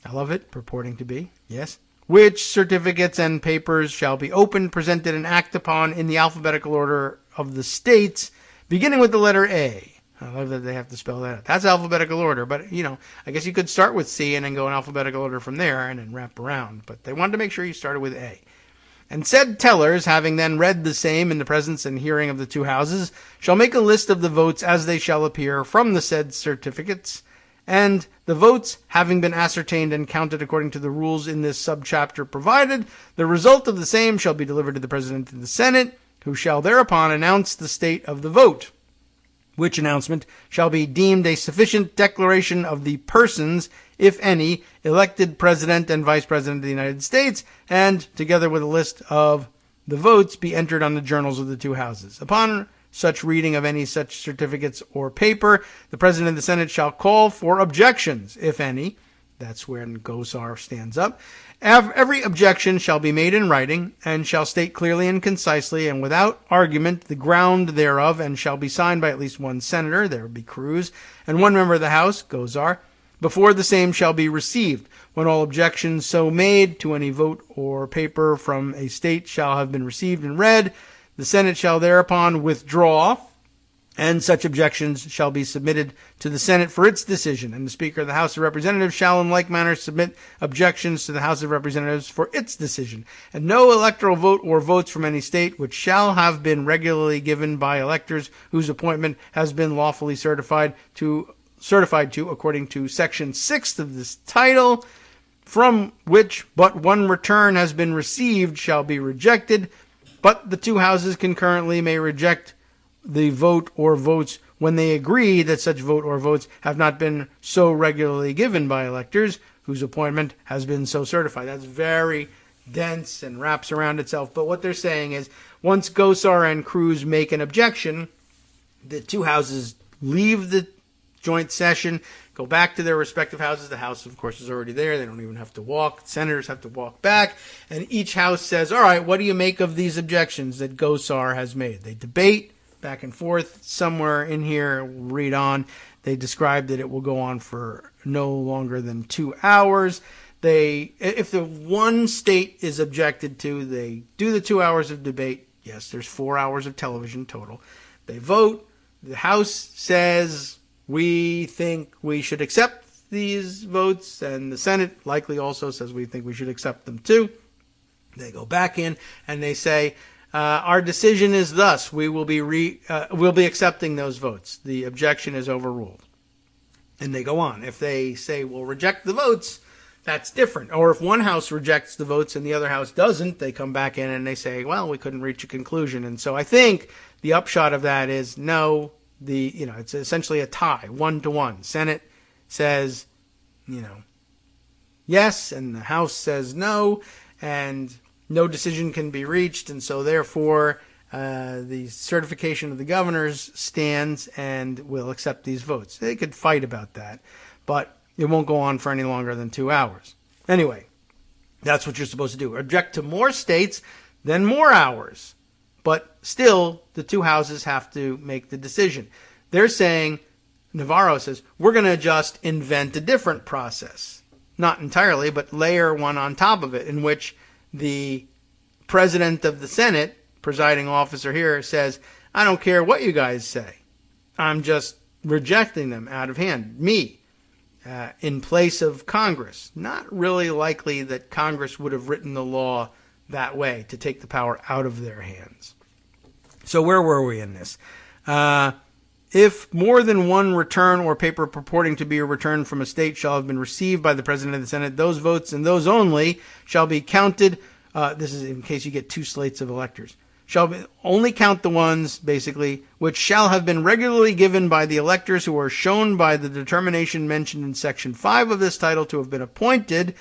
I love it, purporting to be, yes. Which certificates and papers shall be opened, presented, and acted upon in the alphabetical order of the states, beginning with the letter A. I love that they have to spell that out. That's alphabetical order, but, I guess you could start with C and then go in alphabetical order from there and then wrap around. But they wanted to make sure you started with A. And said tellers, having then read the same in the presence and hearing of the 2 houses, shall make a list of the votes as they shall appear from the said certificates, and the votes having been ascertained and counted according to the rules in this subchapter provided, the result of the same shall be delivered to the President of the Senate, who shall thereupon announce the state of the vote, which announcement shall be deemed a sufficient declaration of the persons, if any, elected President and Vice President of the United States, and, together with a list of the votes, be entered on the journals of the 2 houses. Upon such reading of any such certificates or paper, the President of the Senate shall call for objections, if any. That's when Gosar stands up. Every objection shall be made in writing, and shall state clearly and concisely, and without argument, the ground thereof, and shall be signed by at least 1 senator, there would be Cruz, and 1 member of the House, Gosar, before the same shall be received. When all objections so made to any vote or paper from a state shall have been received and read, the Senate shall thereupon withdraw, and such objections shall be submitted to the Senate for its decision, and the Speaker of the House of Representatives shall in like manner submit objections to the House of Representatives for its decision. And no electoral vote or votes from any state which shall have been regularly given by electors whose appointment has been lawfully certified to according to Section 6 of this title, from which but 1 return has been received, shall be rejected, but the 2 houses concurrently may reject the vote or votes when they agree that such vote or votes have not been so regularly given by electors whose appointment has been so certified. That's very dense and wraps around itself. But what they're saying is once Gosar and Cruz make an objection, the 2 houses leave the joint session, go back to their respective houses. The House, of course, is already there. They don't even have to walk. Senators have to walk back. And each House says, all right, what do you make of these objections that Gosar has made? They debate back and forth. Somewhere in here, we'll read on, they describe that it will go on for no longer than 2 hours. If the one state is objected to, they do the 2 hours of debate. Yes, there's 4 hours of television total. They vote. The House says, we think we should accept these votes, and the Senate likely also says we think we should accept them too. They go back in and they say, our decision is thus. We will we'll be accepting those votes. The objection is overruled. And they go on. If they say we'll reject the votes, that's different. Or if one house rejects the votes and the other house doesn't, they come back in and they say, well, we couldn't reach a conclusion. And so I think the upshot of that is no, it's essentially a tie, 1-1. Senate says, yes, and the House says no, and no decision can be reached. And so therefore, the certification of the governors stands and will accept these votes. They could fight about that, but it won't go on for any longer than 2 hours. Anyway, that's what you're supposed to do. Object to more states, then more hours. But still, the two houses have to make the decision. They're saying, Navarro says, we're going to just invent a different process. Not entirely, but layer one on top of it, in which the president of the Senate, presiding officer here, says, I don't care what you guys say. I'm just rejecting them out of hand. Me. In place of Congress. Not really likely that Congress would have written the law that way, to take the power out of their hands. So where were we in this? If more than one return or paper purporting to be a return from a state shall have been received by the President of the Senate, those votes and those only shall be counted. This is in case you get 2 slates of electors. Only count the ones, basically, which shall have been regularly given by the electors who are shown by the determination mentioned in Section 5 of this title to have been appointed,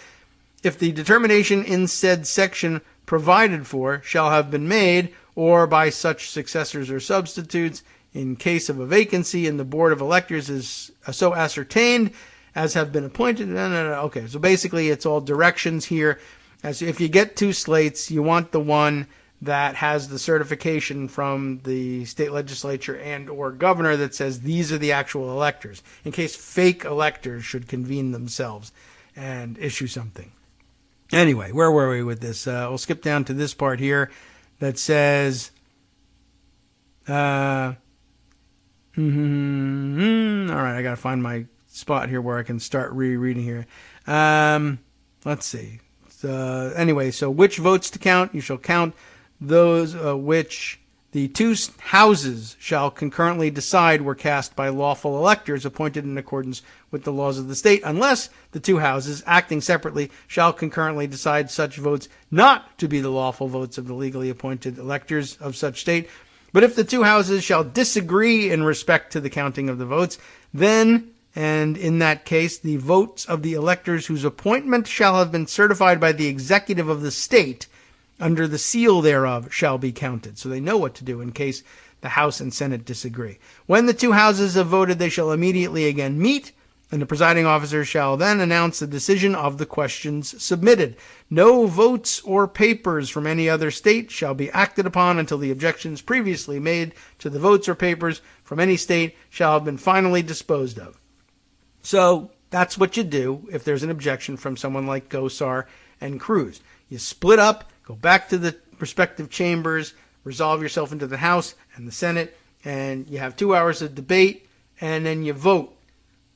if the determination in said section provided for shall have been made, or by such successors or substitutes, in case of a vacancy in the Board of Electors is so ascertained as have been appointed. Okay, so basically it's all directions here. As if you get 2 slates, you want the one that has the certification from the state legislature and or governor that says these are the actual electors, in case fake electors should convene themselves and issue something. Anyway, where were we with this? We'll skip down to this part here that says, all right, I got to find my spot here where I can start rereading here. Let's see. Anyway, so which votes to count? You shall count those which the 2 houses shall concurrently decide were cast by lawful electors appointed in accordance with the laws of the state, unless the 2 houses, acting separately, shall concurrently decide such votes not to be the lawful votes of the legally appointed electors of such state. But if the 2 houses shall disagree in respect to the counting of the votes, then, and in that case, the votes of the electors whose appointment shall have been certified by the executive of the state under the seal thereof shall be counted. So they know what to do in case the House and Senate disagree. When the 2 houses have voted, they shall immediately again meet, and the presiding officer shall then announce the decision of the questions submitted. No votes or papers from any other state shall be acted upon until the objections previously made to the votes or papers from any state shall have been finally disposed of. So that's what you do if there's an objection from someone like Gosar and Cruz. You split up, go back to the respective chambers, resolve yourself into the House and the Senate, and you have 2 hours of debate, and then you vote.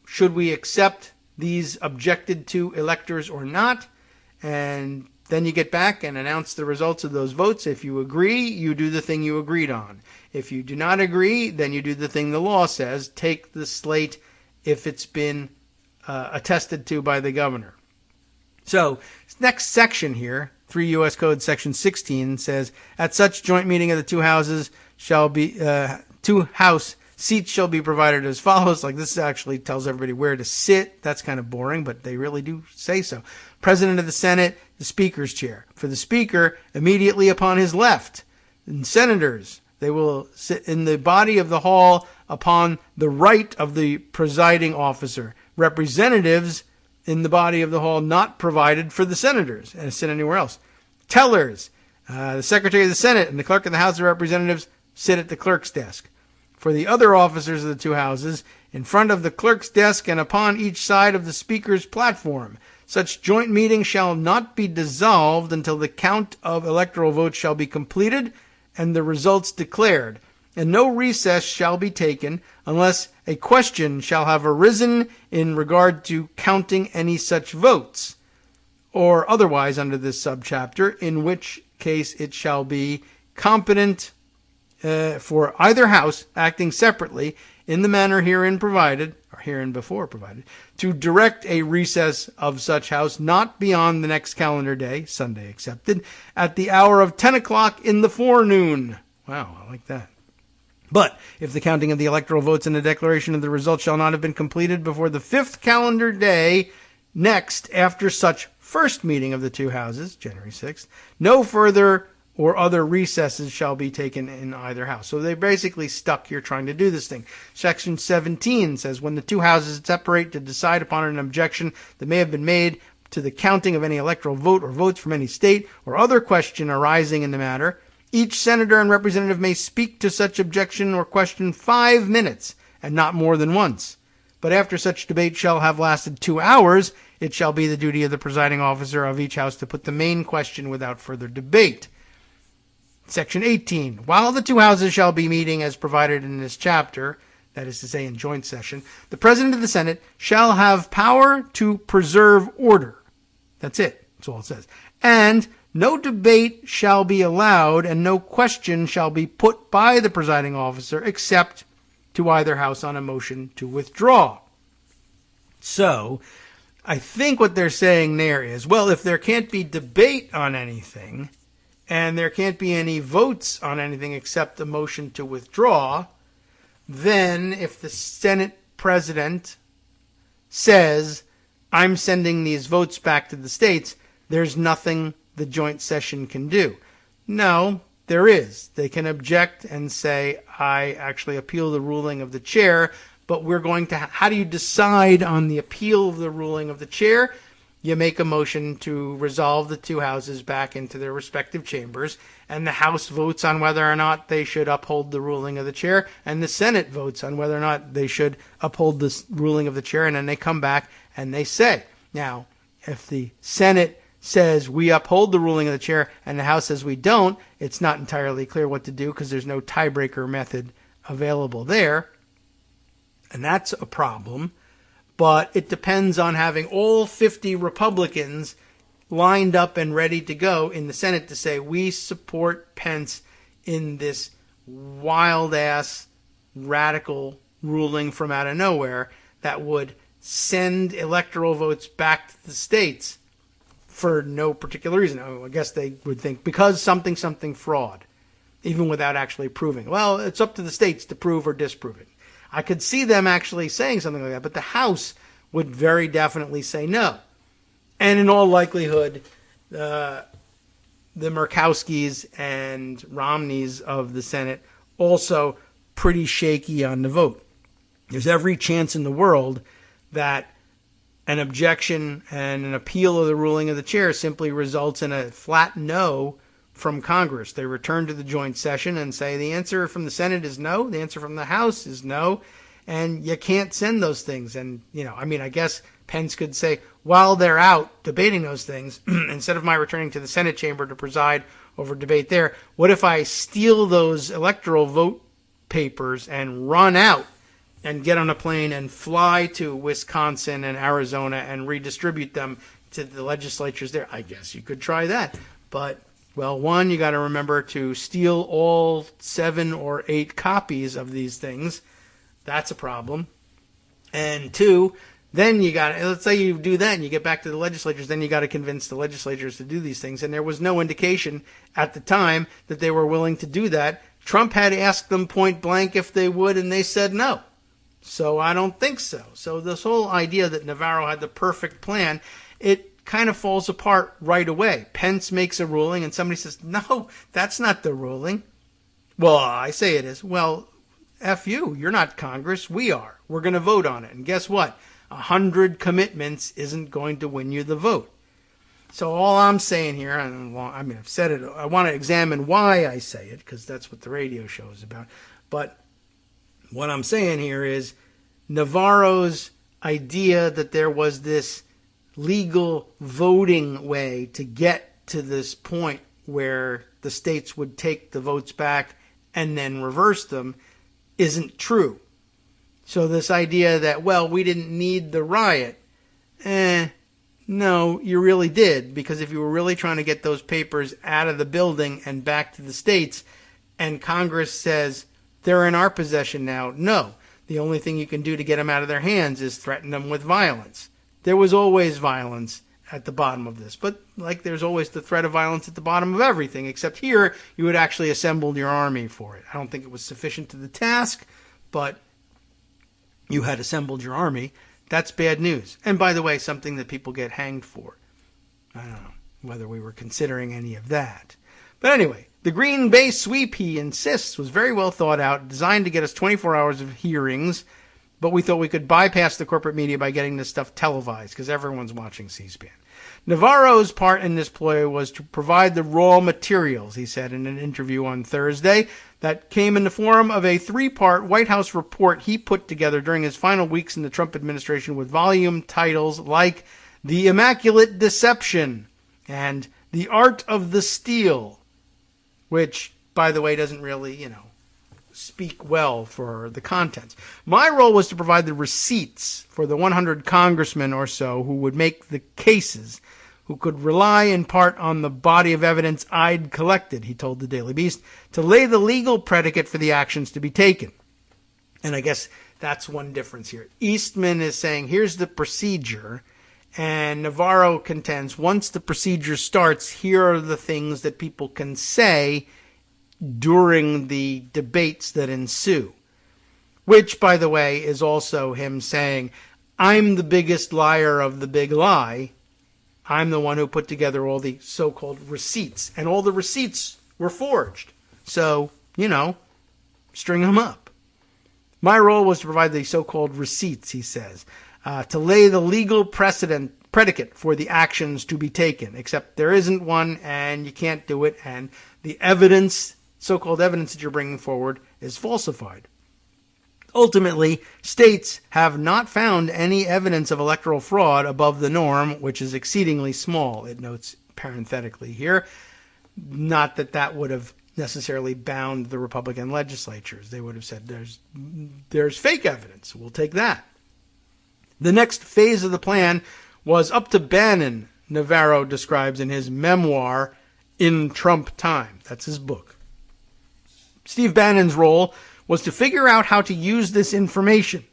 Should we accept these objected to electors or not? And then you get back and announce the results of those votes. If you agree, you do the thing you agreed on. If you do not agree, then you do the thing the law says. Take the slate if it's been attested to by the governor. So, next section here, 3 U.S. Code Section 16 says, at such joint meeting of the 2 houses shall be, 2 house seats shall be provided as follows. Like, this actually tells everybody where to sit. That's kind of boring, but they really do say so. President of the Senate, the Speaker's chair. For the Speaker, immediately upon his left. And senators, They will sit in the body of the hall upon the right of the presiding officer. Representatives in the body of the hall not provided for the senators and sit anywhere else. Tellers, the Secretary of the Senate and the Clerk of the House of Representatives sit at the clerk's desk. For the other officers of the two houses, in front of the clerk's desk and upon each side of the speaker's platform. Such joint meeting shall not be dissolved until the count of electoral votes shall be completed and the results declared, and no recess shall be taken unless a question shall have arisen in regard to counting any such votes, or otherwise under this subchapter, in which case it shall be competent for either house, acting separately in the manner herein provided, or hereinbefore provided, to direct a recess of such house not beyond the next calendar day, Sunday excepted, at the hour of 10 o'clock in the forenoon. Wow, I like that. But if the counting of the electoral votes and the declaration of the results shall not have been completed before the 5th calendar day next after such first meeting of the two houses, January 6th, no further or other recesses shall be taken in either house. So they basically stuck here trying to do this thing. Section 17 says, when the two houses separate to decide upon an objection that may have been made to the counting of any electoral vote or votes from any state or other question arising in the matter, each senator and representative may speak to such objection or question 5 minutes, and not more than once. But after such debate shall have lasted 2 hours, it shall be the duty of the presiding officer of each house to put the main question without further debate. Section 18. While the two houses shall be meeting as provided in this chapter, that is to say in joint session, the President of the Senate shall have power to preserve order. That's it. That's all it says. And no debate shall be allowed and no question shall be put by the presiding officer except to either house on a motion to withdraw. So, I think what they're saying there is, well, if there can't be debate on anything, and there can't be any votes on anything except a motion to withdraw, then if the Senate president says, I'm sending these votes back to the states, there's nothing the joint session can do. No, there is. They can object and say, I actually appeal the ruling of the chair, but we're going to, how do you decide on the appeal of the ruling of the chair? You make a motion to resolve the two houses back into their respective chambers, and the House votes on whether or not they should uphold the ruling of the chair, and the Senate votes on whether or not they should uphold the ruling of the chair, and then they come back and they say. Now, if the Senate says we uphold the ruling of the chair and the House says we don't, it's not entirely clear what to do because there's no tiebreaker method available there, and that's a problem. But it depends on having all 50 Republicans lined up and ready to go in the Senate to say, we support Pence in this wild-ass, radical ruling from out of nowhere that would send electoral votes back to the states for no particular reason. I guess they would think because something fraud, even without actually proving. Well, it's up to the states to prove or disprove it. I could see them actually saying something like that, but the House would very definitely say no. And in all likelihood, the Murkowskis and Romneys of the Senate also pretty shaky on the vote. There's every chance in the world that an objection and an appeal of the ruling of the chair simply results in a flat no from Congress. They return to the joint session and say the answer from the Senate is no, the answer from the House is no, and you can't send those things. And, I guess Pence could say, while they're out debating those things, instead of my returning to the Senate chamber to preside over debate there, what if I steal those electoral vote papers and run out and get on a plane and fly to Wisconsin and Arizona and redistribute them to the legislatures there? I guess you could try that. But, well, one, you got to remember to steal all 7 or 8 copies of these things. That's a problem. And 2, then you got to, let's say you do that and you get back to the legislatures, then you got to convince the legislatures to do these things. And there was no indication at the time that they were willing to do that. Trump had asked them point blank if they would, and they said no. So I don't think so. So this whole idea that Navarro had the perfect plan, it kind of falls apart right away. Pence makes a ruling and somebody says, no, that's not the ruling. Well, I say it is. Well, F you. You're not Congress. We are. We're going to vote on it. And guess what? 100 commitments isn't going to win you the vote. So all I'm saying here, I've said it. I want to examine why I say it, because that's what the radio show is about. But what I'm saying here is Navarro's idea that there was this legal voting way to get to this point where the states would take the votes back and then reverse them isn't true. So this idea that, well, we didn't need the riot, no, you really did, because if you were really trying to get those papers out of the building and back to the states, and Congress says they're in our possession now, no. The only thing you can do to get them out of their hands is threaten them with violence. There was always violence at the bottom of this, but like there's always the threat of violence at the bottom of everything, except here you had actually assembled your army for it. I don't think it was sufficient to the task, but you had assembled your army. That's bad news. And by the way, something that people get hanged for. I don't know whether we were considering any of that. But anyway, the Green Bay sweep, he insists, was very well thought out, designed to get us 24 hours of hearings, but we thought we could bypass the corporate media by getting this stuff televised, because everyone's watching C-SPAN. Navarro's part in this ploy was to provide the raw materials, he said in an interview on Thursday, that came in the form of a 3-part White House report he put together during his final weeks in the Trump administration with volume titles like The Immaculate Deception and The Art of the Steal, which, by the way, doesn't really, speak well for the contents. My role was to provide the receipts for the 100 congressmen or so who would make the cases, who could rely in part on the body of evidence I'd collected, he told the Daily Beast, to lay the legal predicate for the actions to be taken. And I guess that's one difference here. Eastman is saying, here's the procedure, and Navarro contends, once the procedure starts, here are the things that people can say during the debates that ensue. Which, by the way, is also him saying, I'm the biggest liar of the big lie. I'm the one who put together all the so-called receipts. And all the receipts were forged. So, string them up. My role was to provide the so-called receipts, he says, to lay the legal predicate for the actions to be taken. Except there isn't one, and you can't do it, and the evidence, so-called evidence that you're bringing forward, is falsified. Ultimately, states have not found any evidence of electoral fraud above the norm, which is exceedingly small, it notes parenthetically here. Not that that would have necessarily bound the Republican legislatures. They would have said, there's fake evidence. We'll take that. The next phase of the plan was up to Bannon, Navarro describes in his memoir, In Trump Time. That's his book. Steve Bannon's role was to figure out how to use this information,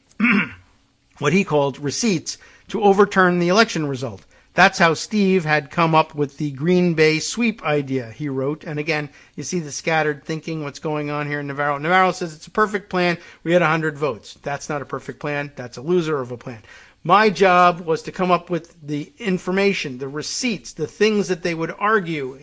what he called receipts, to overturn the election result. That's how Steve had come up with the Green Bay sweep idea, he wrote. And again, you see the scattered thinking, what's going on here in Navarro. Navarro says it's a perfect plan. We had 100 votes. That's not a perfect plan. That's a loser of a plan. My job was to come up with the information, the receipts, the things that they would argue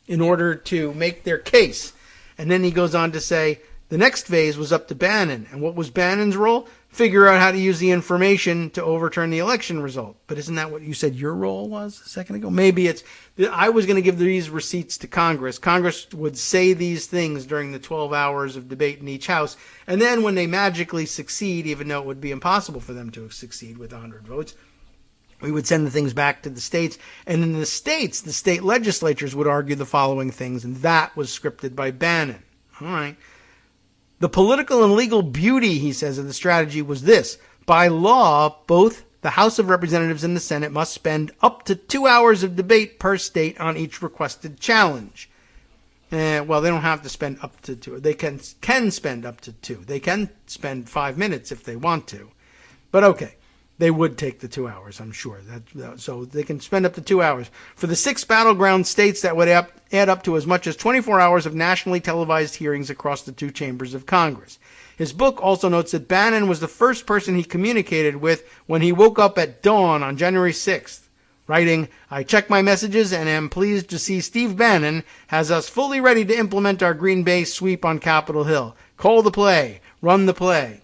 in order to make their case. And then he goes on to say, the next phase was up to Bannon. And what was Bannon's role? Figure out how to use the information to overturn the election result. But isn't that what you said your role was a second ago? Maybe it's, I was going to give these receipts to Congress. Congress would say these things during the 12 hours of debate in each house. And then when they magically succeed, even though it would be impossible for them to succeed with 100 votes, we would send the things back to the states. And in the states, the state legislatures would argue the following things. And that was scripted by Bannon. All right. The political and legal beauty, he says, of the strategy was this. By law, both the House of Representatives and the Senate must spend up to 2 hours of debate per state on each requested challenge. Well, they don't have to spend up to 2. They can spend up to 2. They can spend 5 minutes if they want to. But okay, they would take the 2 hours, I'm sure. So they can spend up to 2 hours. For the 6 battleground states, that would add up to as much as 24 hours of nationally televised hearings across the 2 chambers of Congress. His book also notes that Bannon was the first person he communicated with when he woke up at dawn on January 6th. writing, I check my messages and am pleased to see Steve Bannon has us fully ready to implement our Green Bay sweep on Capitol Hill. Call the play. Run the play.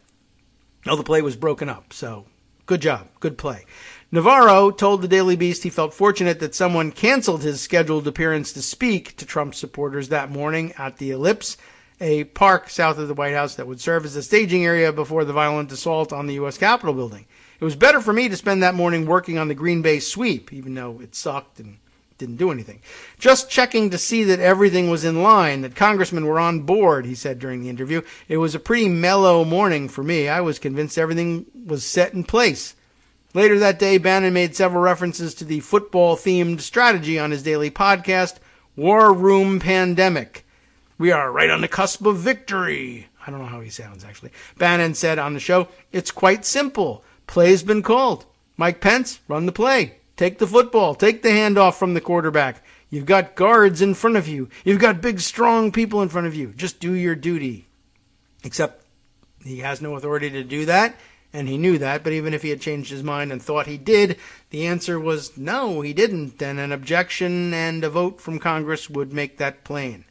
No, the play was broken up, so good job. Good play. Navarro told the Daily Beast he felt fortunate that someone canceled his scheduled appearance to speak to Trump supporters that morning at the Ellipse, a park south of the White House that would serve as a staging area before the violent assault on the U.S. Capitol building. It was better for me to spend that morning working on the Green Bay sweep, even though it sucked and didn't do anything. Just checking to see that everything was in line, that congressmen were on board, he said during the interview. It was a pretty mellow morning for me. I was convinced everything was set in place. Later that day, Bannon made several references to the football-themed strategy on his daily podcast, War Room Pandemic. We are right on the cusp of victory. I don't know how he sounds, actually. Bannon said on the show, it's quite simple. Play's been called. Mike Pence, run the play. Take the football. Take the handoff from the quarterback. You've got guards in front of you. You've got big, strong people in front of you. Just do your duty. Except he has no authority to do that, and he knew that. But even if he had changed his mind and thought he did, the answer was no, he didn't. And an objection and a vote from Congress would make that plain.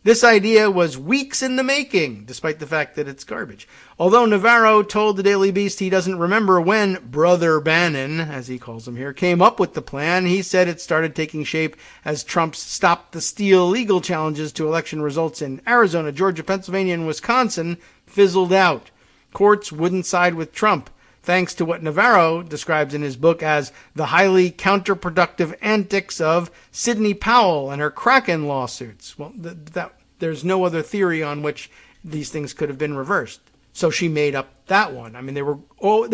This idea was weeks in the making, despite the fact that it's garbage. Although Navarro told the Daily Beast he doesn't remember when Brother Bannon, as he calls him here, came up with the plan, he said it started taking shape as Trump's Stop the Steal legal challenges to election results in Arizona, Georgia, Pennsylvania, and Wisconsin fizzled out. Courts wouldn't side with Trump, thanks to what Navarro describes in his book as the highly counterproductive antics of Sidney Powell and her Kraken lawsuits. Well, there's no other theory on which these things could have been reversed. So she made up that one. I mean, there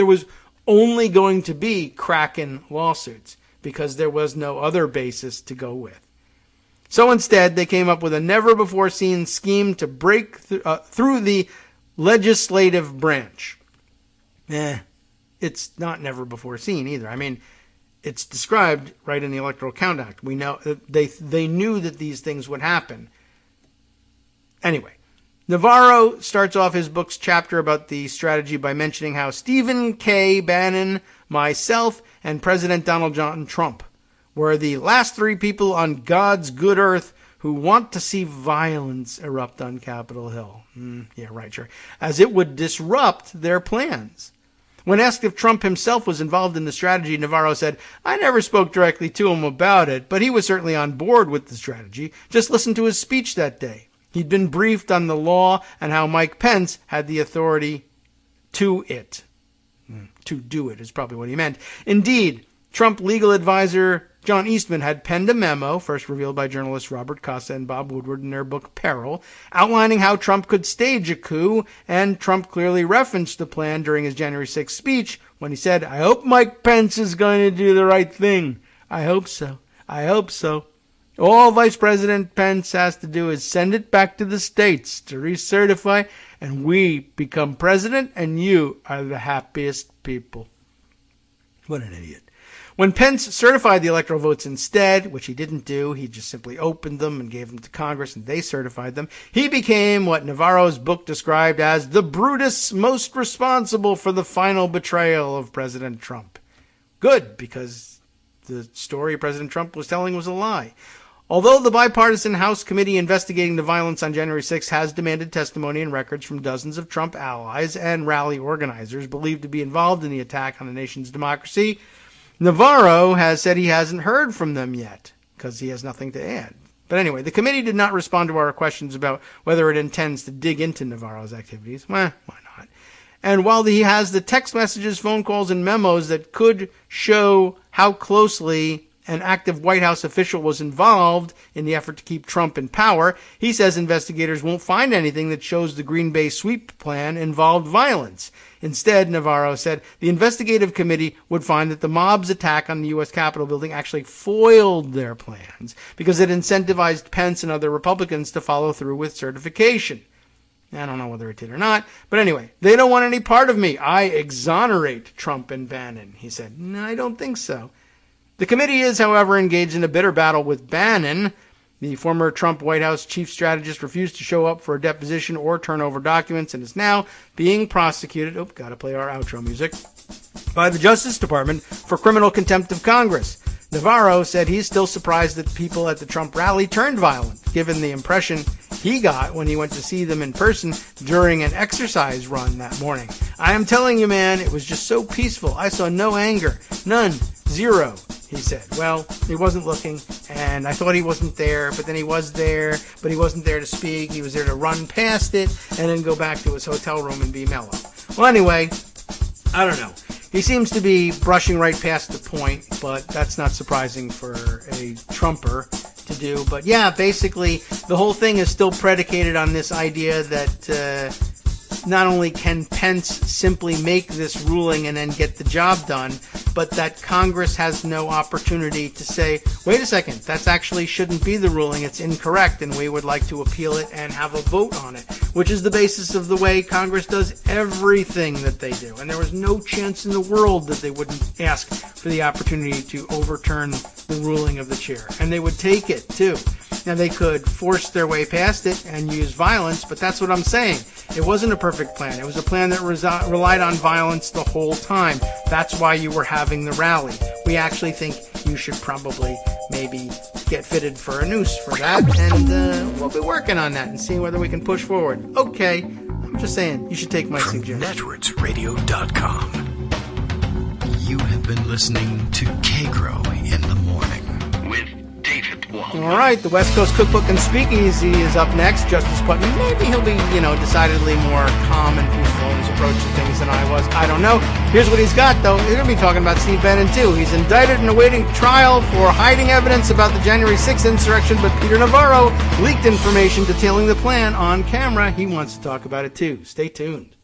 was only going to be Kraken lawsuits because there was no other basis to go with. So instead, they came up with a never-before-seen scheme to break through the legislative branch. It's not never before seen either. I mean, it's described right in the Electoral Count Act. We know they knew that these things would happen. Anyway, Navarro starts off his book's chapter about the strategy by mentioning how Stephen K. Bannon, myself, and President Donald John Trump were the last three people on God's good earth who want to see violence erupt on Capitol Hill. Yeah, right, sure. As it would disrupt their plans. When asked if Trump himself was involved in the strategy, Navarro said, I never spoke directly to him about it, but he was certainly on board with the strategy. Just listen to his speech that day. He'd been briefed on the law and how Mike Pence had the authority to it. To do it is probably what he meant. Indeed, Trump legal advisor John Eastman had penned a memo, first revealed by journalists Robert Costa and Bob Woodward in their book Peril, outlining how Trump could stage a coup, and Trump clearly referenced the plan during his January 6th speech when he said, I hope Mike Pence is going to do the right thing. I hope so. I hope so. All Vice President Pence has to do is send it back to the states to recertify, and we become president, and you are the happiest people. What an idiot. When Pence certified the electoral votes instead, which he didn't do, he just simply opened them and gave them to Congress, and they certified them, he became what Navarro's book described as the Brutus most responsible for the final betrayal of President Trump. Good, because the story President Trump was telling was a lie. Although the bipartisan House committee investigating the violence on January 6 has demanded testimony and records from dozens of Trump allies and rally organizers believed to be involved in the attack on the nation's democracy, Navarro has said he hasn't heard from them yet, because he has nothing to add. But anyway, the committee did not respond to our questions about whether it intends to dig into Navarro's activities. Why not? And while he has the text messages, phone calls, and memos that could show how closely an active White House official was involved in the effort to keep Trump in power, he says investigators won't find anything that shows the Green Bay sweep plan involved violence. Instead, Navarro said, the investigative committee would find that the mob's attack on the U.S. Capitol building actually foiled their plans because it incentivized Pence and other Republicans to follow through with certification. I don't know whether it did or not, but anyway, they don't want any part of me. I exonerate Trump and Bannon, he said. No, I don't think so. The committee is, however, engaged in a bitter battle with Bannon. The former Trump White House chief strategist refused to show up for a deposition or turn over documents and is now being prosecuted, gotta play our outro music, by the Justice Department for criminal contempt of Congress. Navarro said he's still surprised that people at the Trump rally turned violent, given the impression he got when he went to see them in person during an exercise run that morning. I am telling you, man, it was just so peaceful. I saw no anger. None. Zero, he said. Well, he wasn't looking, and I thought he wasn't there, but then he was there, but he wasn't there to speak. He was there to run past it and then go back to his hotel room and be mellow. Well, anyway, I don't know. He seems to be brushing right past the point, but that's not surprising for a Trumper to do. But yeah, basically, the whole thing is still predicated on this idea that not only can Pence simply make this ruling and then get the job done, but that Congress has no opportunity to say, wait a second, that actually shouldn't be the ruling, it's incorrect, and we would like to appeal it and have a vote on it, which is the basis of the way Congress does everything that they do. And there was no chance in the world that they wouldn't ask for the opportunity to overturn the ruling of the chair. And they would take it, too. Now, they could force their way past it and use violence, but that's what I'm saying. It wasn't a perfect plan. It was a plan that relied on violence the whole time. That's why you were having the rally. We actually think you should probably maybe get fitted for a noose for that, and we'll be working on that and seeing whether we can push forward. Okay, I'm just saying, you should take my suggestion. NetworksRadio.com. You have been listening to Kagro in the Morning with David Waldman. All right, the West Coast Cookbook and Speakeasy is up next. Justice Putnam, maybe he'll be, decidedly more calm and peaceful in his approach to things than I was. I don't know. Here's what he's got, though. He's going to be talking about Steve Bannon, too. He's indicted and awaiting trial for hiding evidence about the January 6th insurrection, but Peter Navarro leaked information detailing the plan on camera. He wants to talk about it, too. Stay tuned.